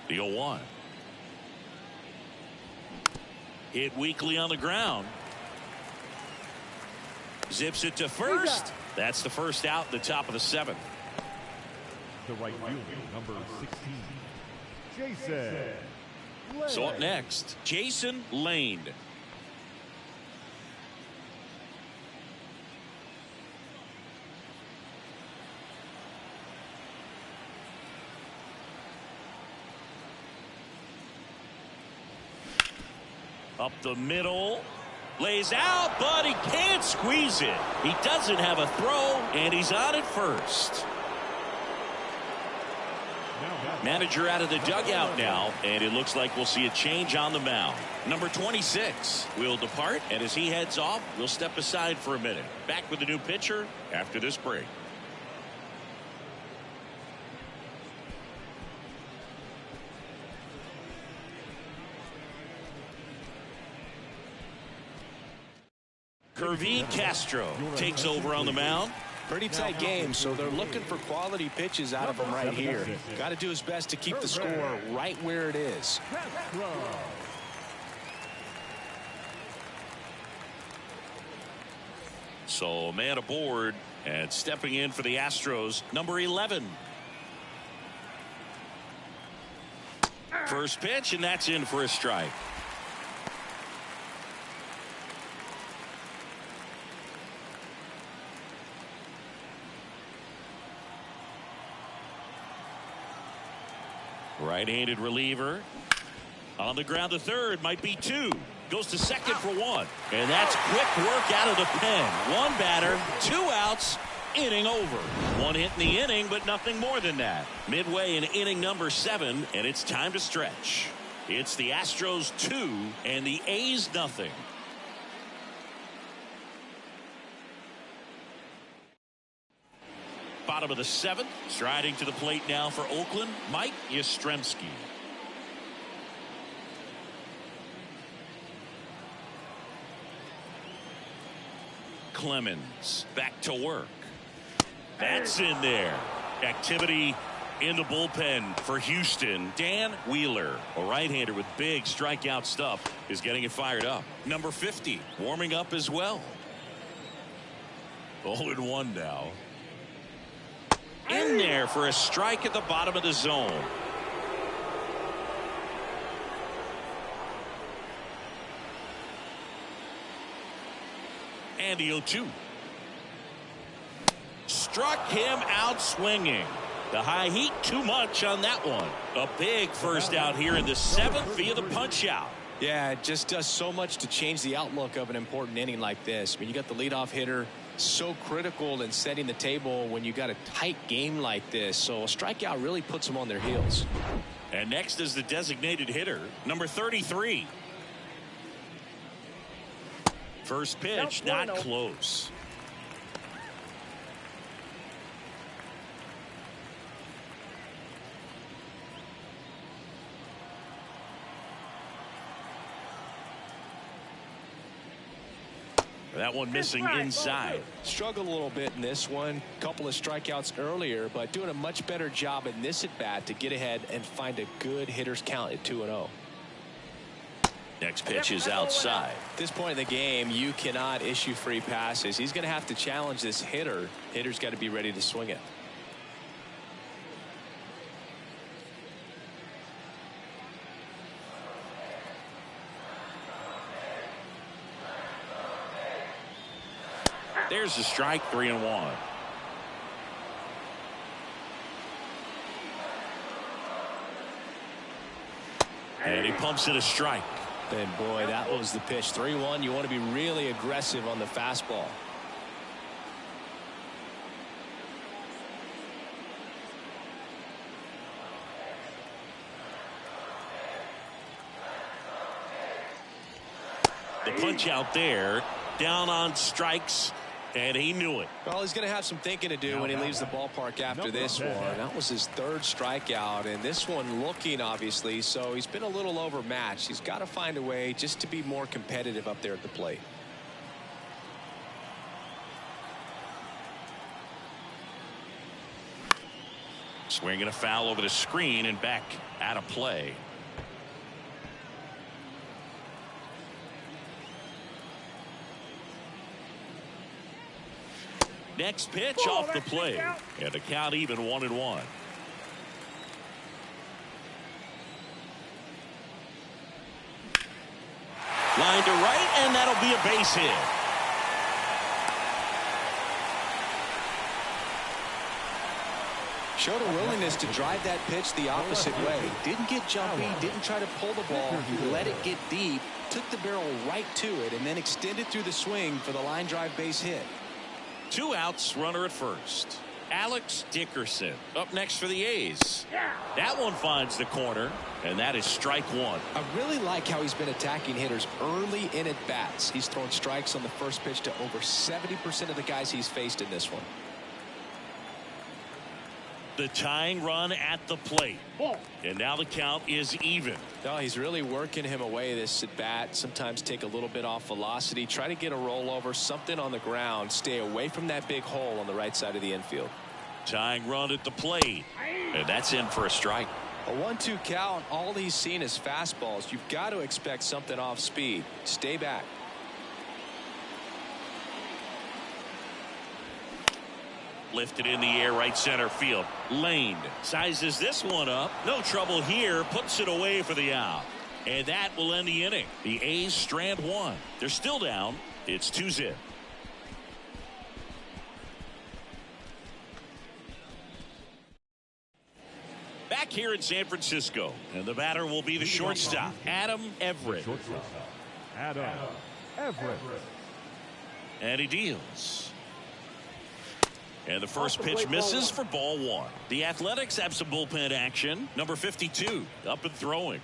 The 0-1. Hit weakly on the ground. Zips it to first. That's the first out, the top of the 7th. The right fielder, number 16, Jason. So up next, Jason Lane. Up the middle. Lays out, but he can't squeeze it. He doesn't have a throw, and he's on at first. Manager out of the dugout now, and it looks like we'll see a change on the mound. Number 26 will depart, and as he heads off, we'll step aside for a minute. Back with a new pitcher after this break. Kervin Castro takes over on the mound. Pretty tight game, so they're looking for quality pitches out of him right here. Got to do his best to keep the score right where it is. So a man aboard, and stepping in for the Astros, number 11. First pitch, and that's in for a strike. Right-handed reliever. On the ground to third, might be 2. Goes to second for 1. And that's quick work out of the pen. 1 batter, 2 outs, inning over. 1 hit in the inning, but nothing more than that. Midway in inning number 7, and it's time to stretch. It's the Astros 2 and the A's nothing. Bottom of the 7th, striding to the plate now for Oakland, Mike Yastrzemski. Clemens back to work. That's in there. Activity in the bullpen for Houston. Dan Wheeler, a right-hander with big strikeout stuff, is getting it fired up. Number 50 warming up as well. 0-1 now. In there for a strike at the bottom of the zone. And the 0-2. Struck him out swinging. The high heat too much on that one. A big first out here in the 7th via the punch out. Yeah, it just does so much to change the outlook of an important inning like this. I mean, you got the leadoff hitter, so critical in setting the table when you got a tight game like this. So a strikeout really puts them on their heels. And next is the designated hitter, number 33. First pitch, not close. That one missing inside. Struggled a little bit in this one. Couple of strikeouts earlier, but doing a much better job in this at bat to get ahead and find a good hitter's count at 2-0. Next pitch is outside. At this point in the game, you cannot issue free passes. He's going to have to challenge this hitter. Hitter's got to be ready to swing it. There's the strike, 3-1. And he pumps it a strike. And boy, that was the pitch. 3-1. You want to be really aggressive on the fastball. The punch out there, down on strikes, and he knew it. Well, he's going to have some thinking to do when he leaves the ballpark after this one. That was his 3rd strikeout, and this one looking, obviously, so he's been a little overmatched. He's got to find a way just to be more competitive up there at the plate. Swinging a foul over the screen and back out of play. Next pitch off the plate. And the count even 1-1. Line to right, and that'll be a base hit. Showed a willingness to drive that pitch the opposite way. Didn't get jumpy, didn't try to pull the ball. He let it get deep, took the barrel right to it, and then extended through the swing for the line drive base hit. 2 outs, runner at first. Alex Dickerson up next for the A's. That one finds the corner, and that is strike 1. I really like how he's been attacking hitters early in at bats. He's thrown strikes on the first pitch to over 70% of the guys he's faced in this one. The tying run at the plate. And now the count is even. No, he's really working him away this at bat. Sometimes take a little bit off velocity. Try to get a rollover, something on the ground. Stay away from that big hole on the right side of the infield. Tying run at the plate. And that's in for a strike. A 1-2 count. All he's seen is fastballs. You've got to expect something off speed. Stay back. Lifted in the air, right center field. Lane sizes this one up. No trouble here. Puts it away for the out. And that will end the inning. The A's strand 1. They're still down. It's 2-0. Back here in San Francisco. And the batter will be the shortstop, Adam Everett. Adam Everett. And he deals. And the first pitch misses for ball 1. The Athletics have some bullpen action. Number 52 up and throwing.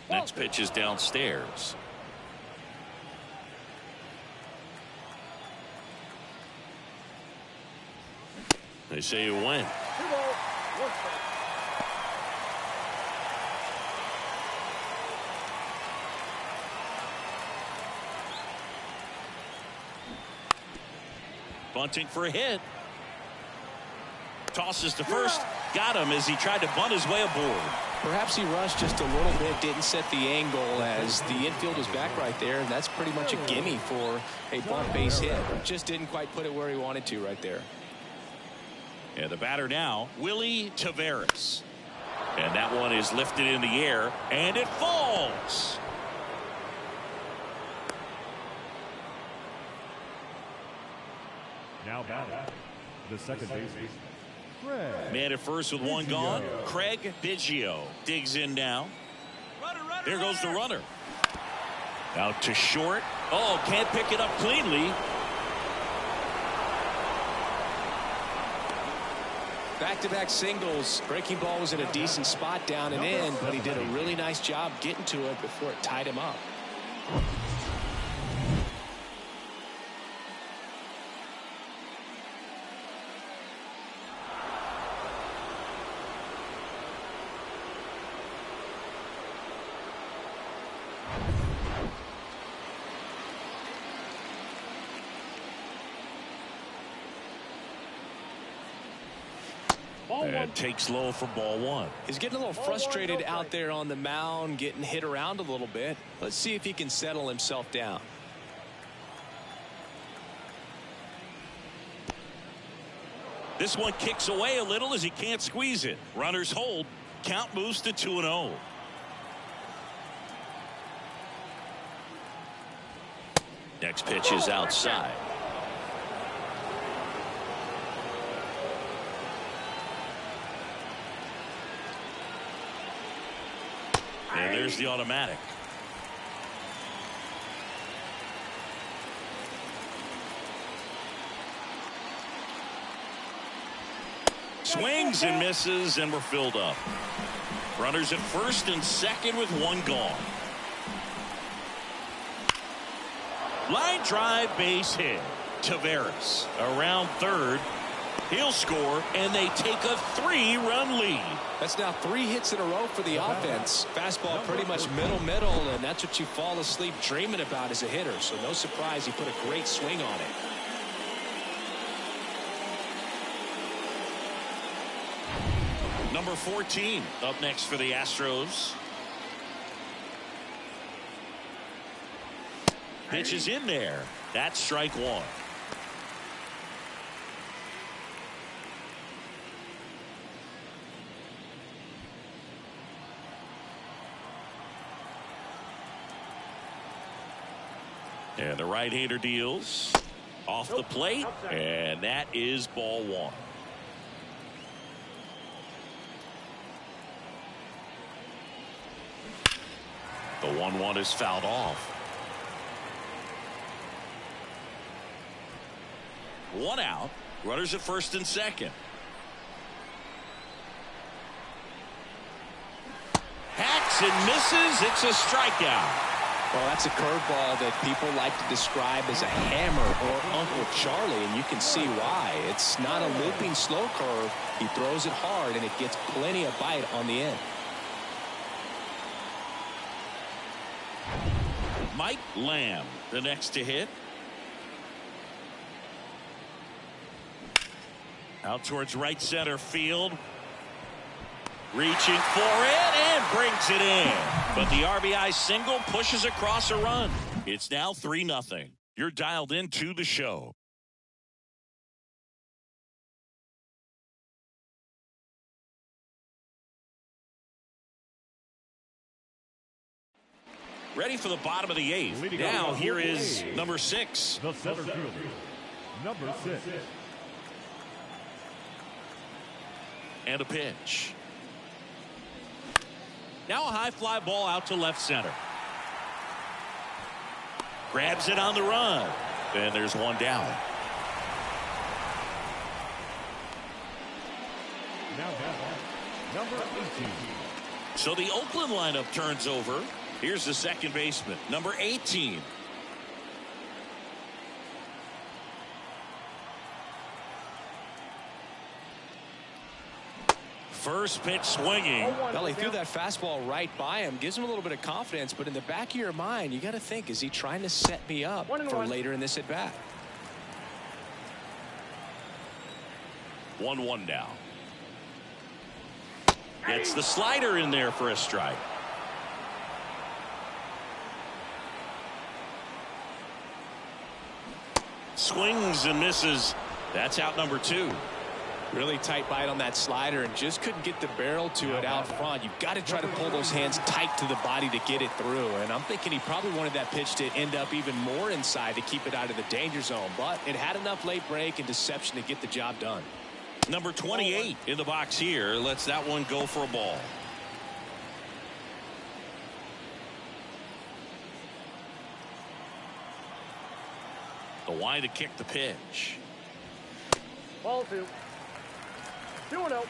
Next pitch is downstairs. They say you win. Bunting for a hit. Tosses to first. Got him as he tried to bunt his way aboard. Perhaps he rushed just a little bit, didn't set the angle as the infield was back right there, and that's pretty much a gimme for a bunt base hit. Just didn't quite put it where he wanted to right there. And the batter now, Willie Taveras. And that one is lifted in the air, and it falls. Now batting, the second baseman, Craig. Man at first with one gone. Craig Biggio digs in now. There goes the runner. Out to short. Oh, can't pick it up cleanly. Back-to-back singles. Breaking ball was in a decent spot down and in, but he did a really nice job getting to it before it tied him up. And takes low for ball 1. He's getting a little frustrated out there on the mound, getting hit around a little bit. Let's see if he can settle himself down. This one kicks away a little as he can't squeeze it. Runners hold. Count moves to 2-0. Next pitch is outside. And there's the automatic. Swings and misses, and we're filled up. Runners at first and second with one gone. Line drive base hit. Taveras around third. He'll score, and they take a 3-run lead. That's now 3 hits in a row for the offense. Fastball pretty much middle, and that's what you fall asleep dreaming about as a hitter. So no surprise he put a great swing on it. Number 14 up next for the Astros. Pitch is in there. That's strike 1. And the right-hander deals off the plate, and that is ball 1. The 1-1 is fouled off. 1 out. Runners at first and second. Hacks and misses. It's a strikeout. Well, that's a curveball that people like to describe as a hammer or Uncle Charlie, and you can see why. It's not a looping slow curve. He throws it hard, and it gets plenty of bite on the end. Mike Lamb, the next to hit. Out towards right center field. Reaching for it and brings it in. But the RBI single pushes across a run. It's now 3-0. You're dialed into the show. Ready for the bottom of the 8th. Now here is number 6. The center fielder, number 6. And a pitch. Now a high fly ball out to left center. Grabs it on the run. And there's 1 down. Now number 18. So the Oakland lineup turns over. Here's the second baseman, number 18. First pitch swinging. Well, he threw that fastball right by him. Gives him a little bit of confidence, but in the back of your mind, you got to think, is he trying to set me up for later in this at-bat? 1-1 now. Gets the slider in there for a strike. Swings and misses. That's out number 2. Really tight bite on that slider and just couldn't get the barrel to it out front. You've got to try to pull those hands tight to the body to get it through. And I'm thinking he probably wanted that pitch to end up even more inside to keep it out of the danger zone. But it had enough late break and deception to get the job done. Number 28 in the box here. Lets that one go for a ball. The wind to kick the pitch. Ball 2. 2-0.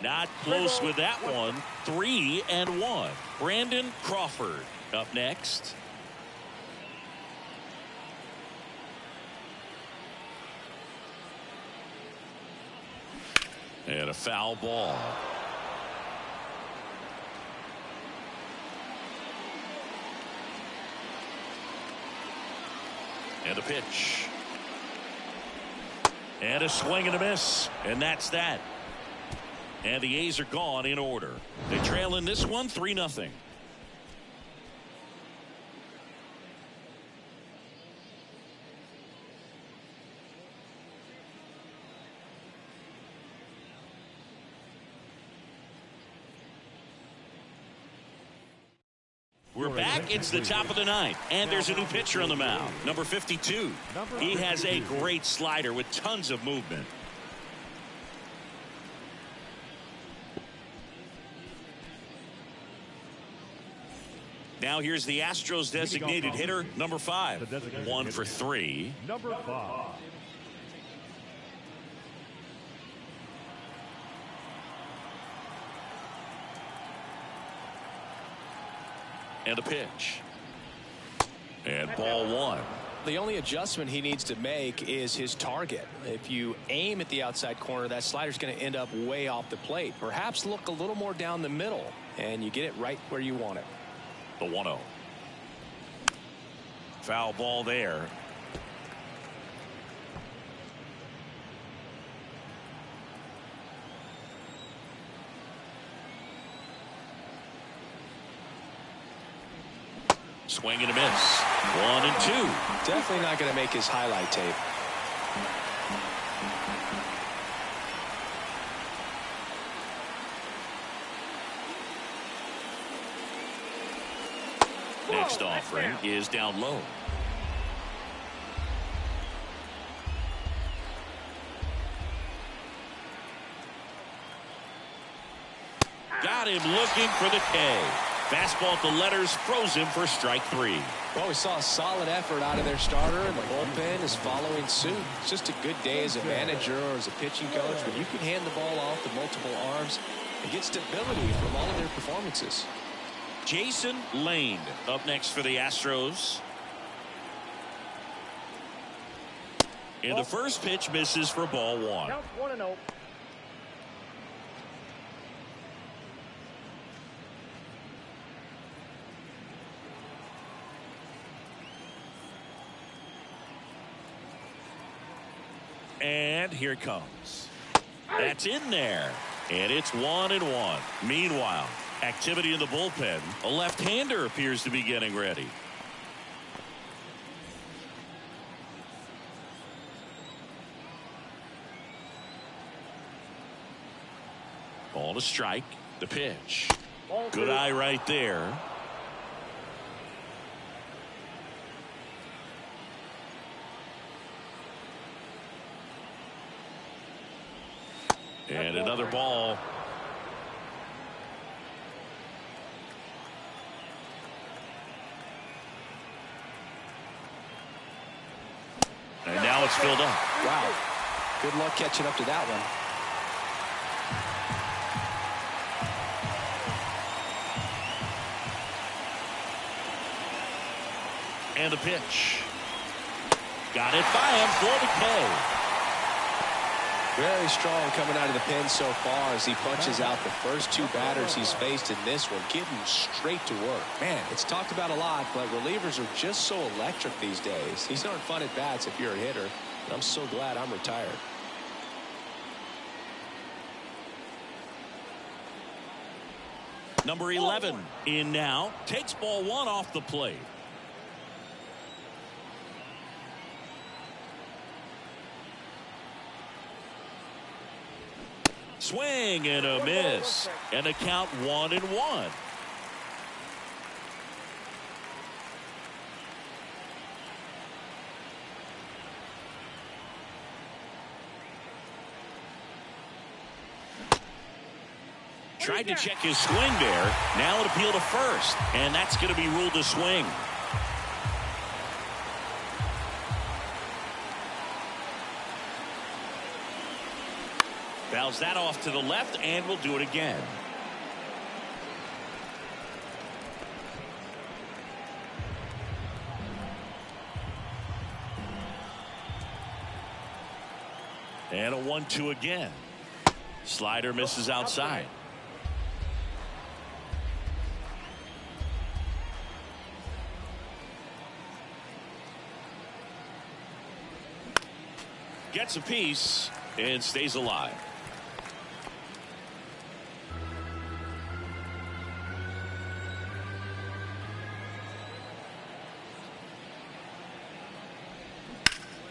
Not close with that one. 3-1. Brandon Crawford up next. And a foul ball. And a pitch. And a swing and a miss. And that's that. And the A's are gone in order. They trail in this one 3-0. We're back. It's the top of the 9th, and there's a new pitcher on the mound, number 52. He has a great slider with tons of movement. Now here's the Astros designated hitter, number 5. 1 for 3. Number 5. And a pitch. And ball 1. The only adjustment he needs to make is his target. If you aim at the outside corner, that slider's going to end up way off the plate. Perhaps look a little more down the middle, and you get it right where you want it. The 1-0. Foul ball there. Swing and a miss. 1 and 2. Definitely not going to make his highlight tape. Next offering is down low. Got him looking for the K. Fastball at the letters froze him for strike 3. Well, we saw a solid effort out of their starter, and the bullpen is following suit. It's just a good day as a manager or as a pitching coach when you can hand the ball off with multiple arms and get stability from all of their performances. Jason Lane up next for the Astros. And the first pitch misses for ball 1. Counts 1-0. And here it comes. That's in there. And it's 1-1. Meanwhile, activity in the bullpen. A left-hander appears to be getting ready. Ball to strike. The pitch. Good eye right there. And another ball. And now it's filled up. Wow. Good luck catching up to that one. And the pitch. Got it by him for the K. Very strong coming out of the pen so far as he punches out the first 2 batters he's faced in this one, getting straight to work. Man, it's talked about a lot, but relievers are just so electric these days. These aren't fun at bats if you're a hitter, and I'm so glad I'm retired. Number 11 in now. Takes ball 1 off the plate. Swing and a miss. And a count 1-1. Tried to check his swing there. Now an appeal to first. And that's going to be ruled a swing. Fouls that off to the left, and we'll do it again. And a 1-2 again. Slider misses outside. Gets a piece and stays alive.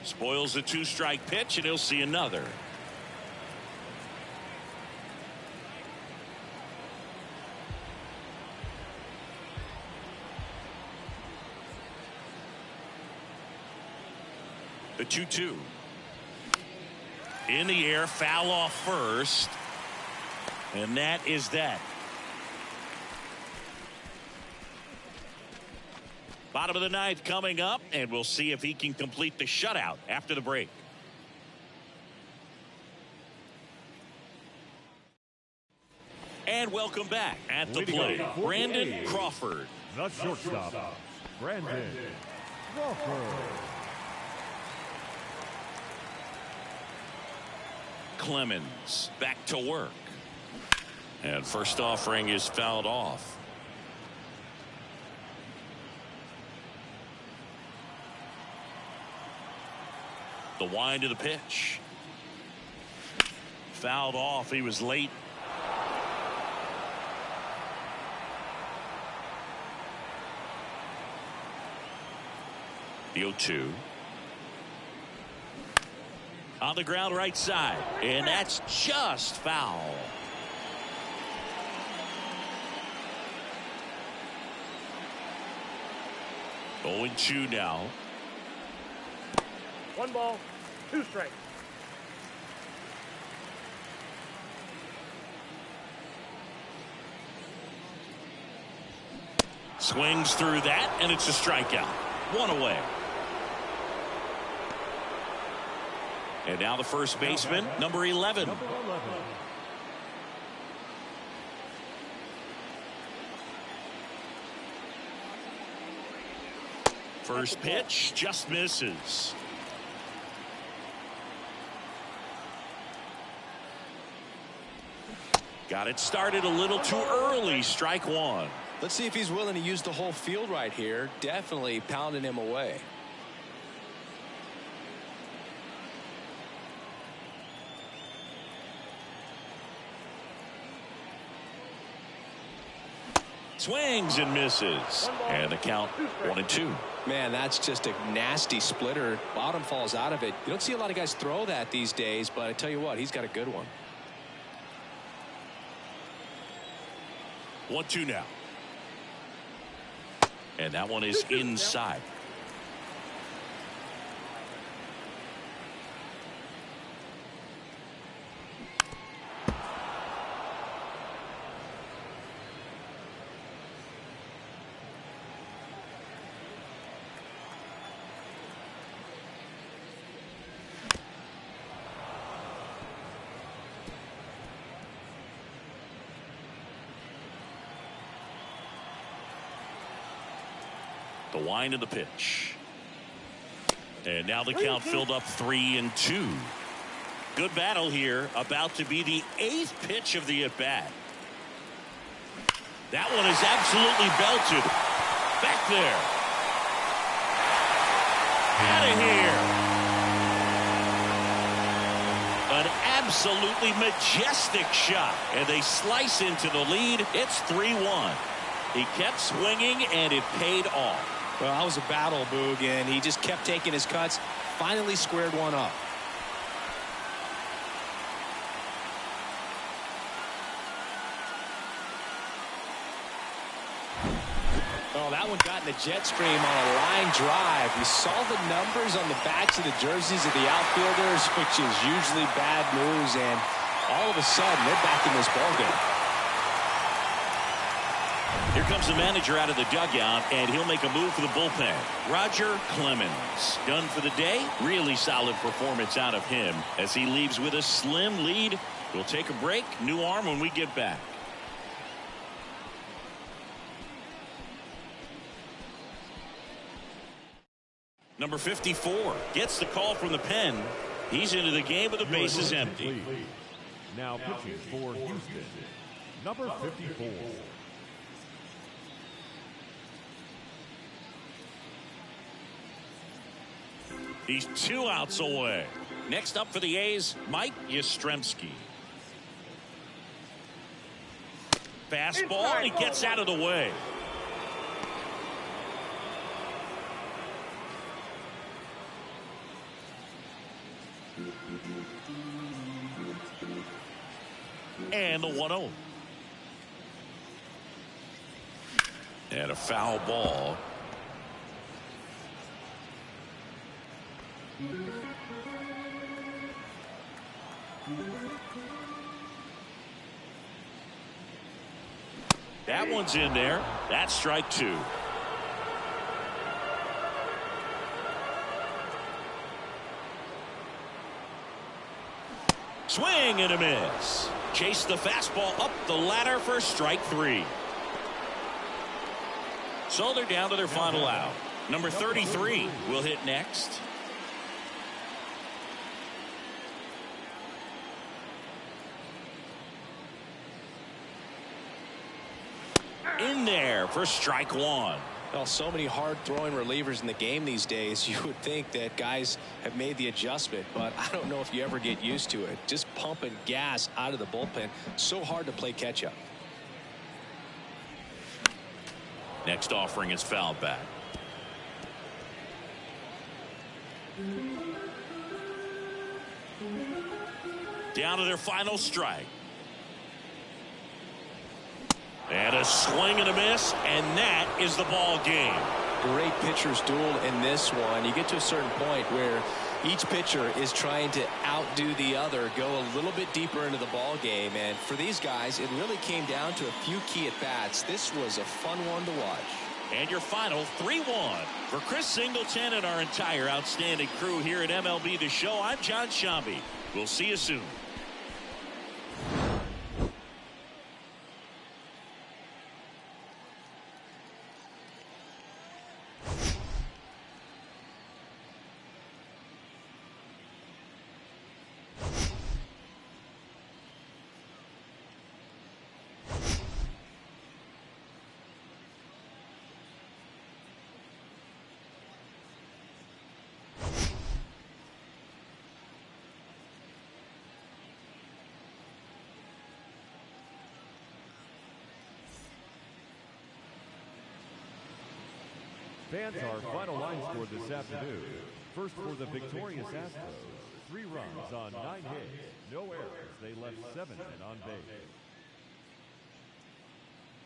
Spoils the 2-strike pitch, and he'll see another. The 2-2. In the air, foul off first. And that is that. Bottom of the ninth coming up, and we'll see if he can complete the shutout after the break. And welcome back at the plate, Brandon Crawford. The shortstop, Brandon Crawford. Clemens back to work. And first offering is fouled off. The wind of the pitch. Fouled off. He was late. The 0-2. On the ground right side. And that's just foul. Oh, 0-2 now. 1 ball, 2 strikes. Swings through that, and it's a strikeout. 1 away. And now the first baseman, number 11. Number 11. First pitch just misses. Got it started a little too early. Strike 1. Let's see if he's willing to use the whole field right here. Definitely pounding him away. Swings and misses. And the count 1-2. Man, that's just a nasty splitter. Bottom falls out of it. You don't see a lot of guys throw that these days, but I tell you what, he's got a good one. 1-2 now. And that one is inside. The wind of the pitch. And now the count filled up 3-2. Good battle here. About to be the 8th pitch of the at-bat. That one is absolutely belted. Back there. Out of here. An absolutely majestic shot. And they slice into the lead. It's 3-1. He kept swinging, and it paid off. Well, that was a battle, Boog, and he just kept taking his cuts. Finally squared one up. Oh, that one got in the jet stream on a line drive. You saw the numbers on the backs of the jerseys of the outfielders, which is usually bad news, and all of a sudden, they're back in this ballgame. Here comes the manager out of the dugout, and he'll make a move for the bullpen. Roger Clemens. Done for the day. Really solid performance out of him as he leaves with a slim lead. We'll take a break. New arm when we get back. Number 54 gets the call from the pen. He's into the game with the bases empty. Now pitching for Houston, number 54. He's 2 outs away. Next up for the A's, Mike Yastrzemski. Fastball, and he gets out of the way. And the 1-0. And a foul ball. That one's in there. That's strike 2. Swing and a miss. Chase the fastball up the ladder for strike 3. So they're down to their final out. Number 33 will hit next. In there for strike 1. Well, so many hard-throwing relievers in the game these days, you would think that guys have made the adjustment, but I don't know if you ever get used to it. Just pumping gas out of the bullpen, so hard to play catch-up. Next offering is fouled back. Down to their final strike. And a swing and a miss, and that is the ball game. Great pitcher's duel in this one. You get to a certain point where each pitcher is trying to outdo the other, go a little bit deeper into the ball game, and for these guys, it really came down to a few key at-bats. This was a fun one to watch. And your final 3-1. For Chris Singleton and our entire outstanding crew here at MLB The Show, I'm John Shambi. We'll see you soon. Fans, our final line score this afternoon. First for the victorious Astros, 3 runs on 9 hits, no errors. They left 7 men on base.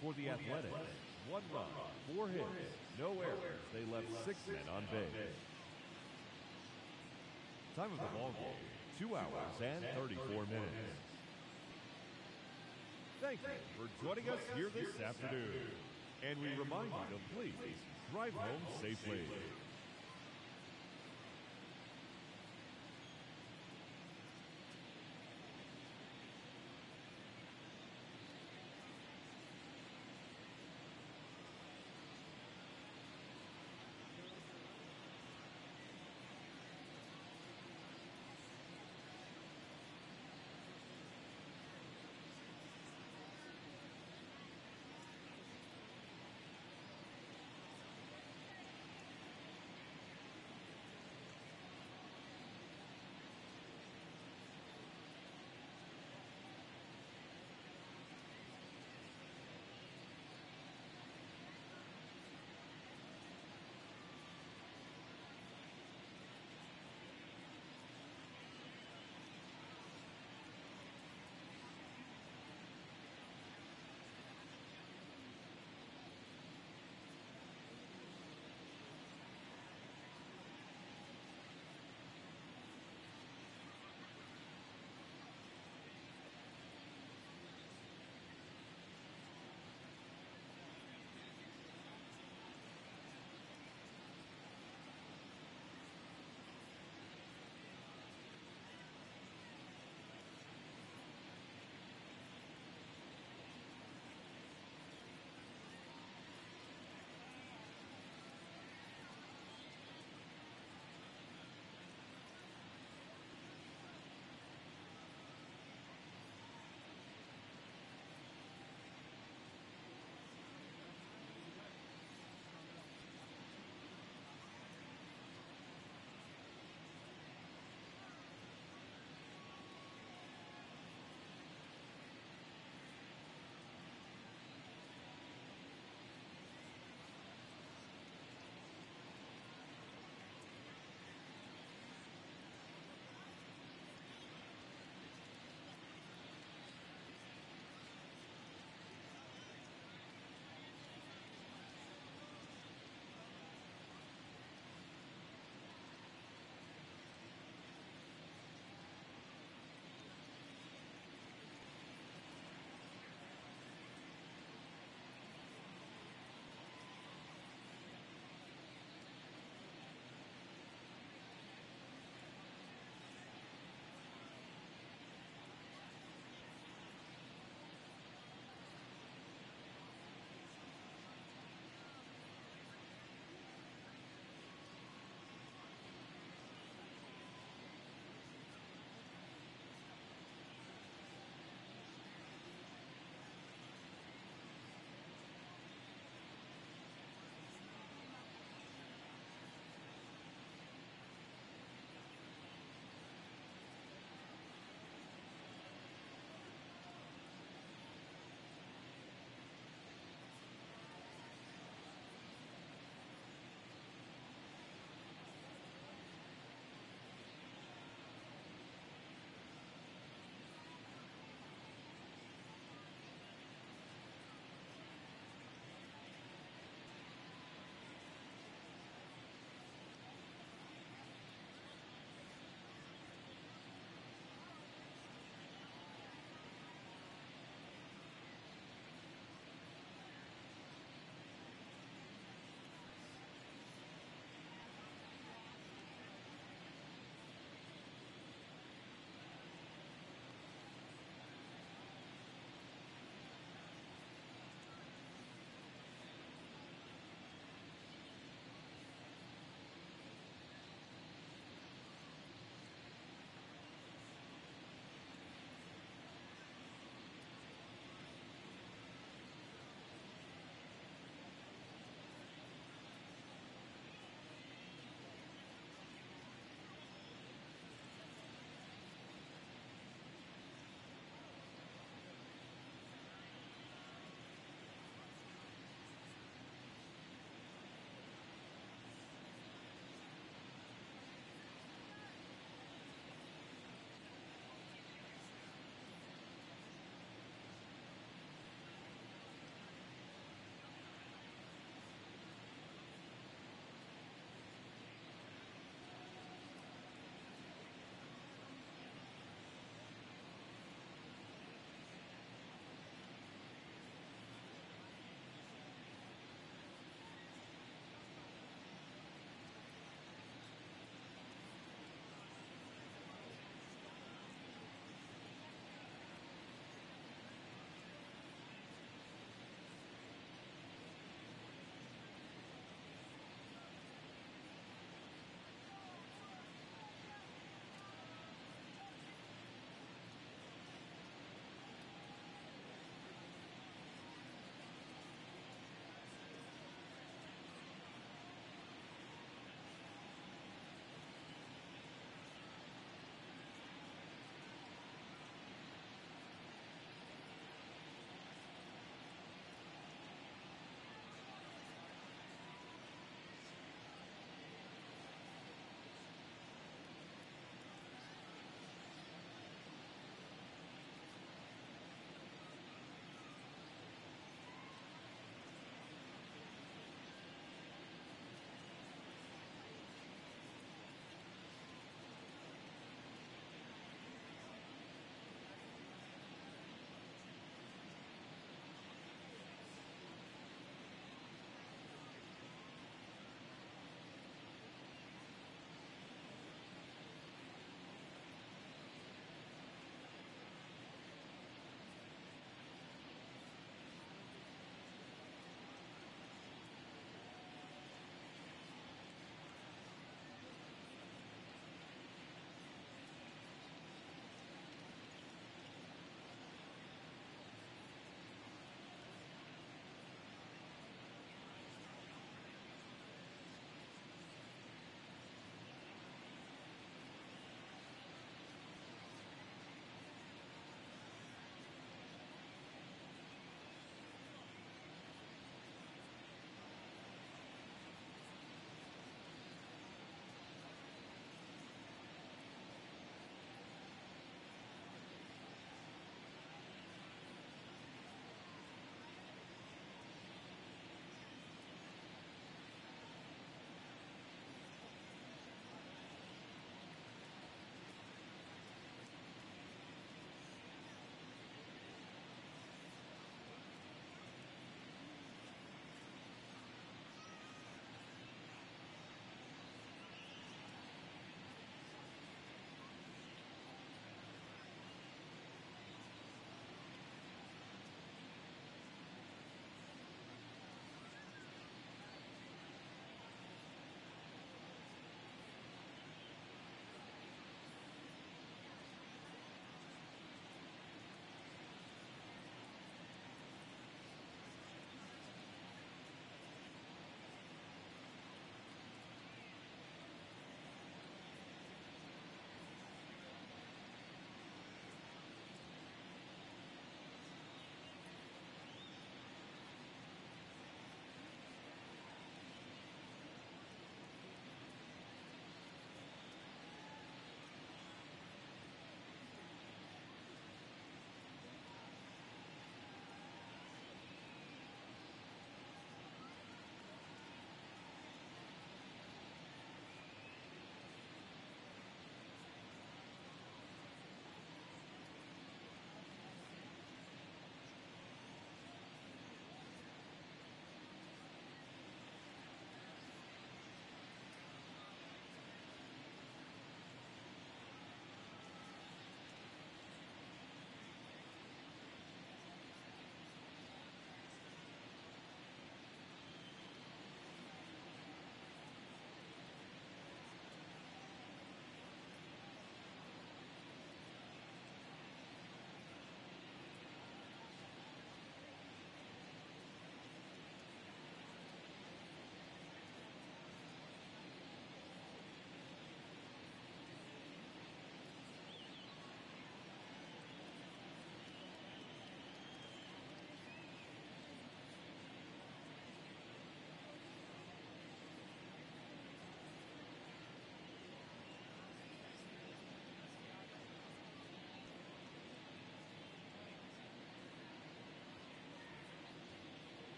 For the Athletics, 1 run, 4 hits, no errors. They left 6 men on base. Time of the ball game, 2 hours and 34 minutes. Thank you for joining us here this afternoon. And we remind you to please drive home safely.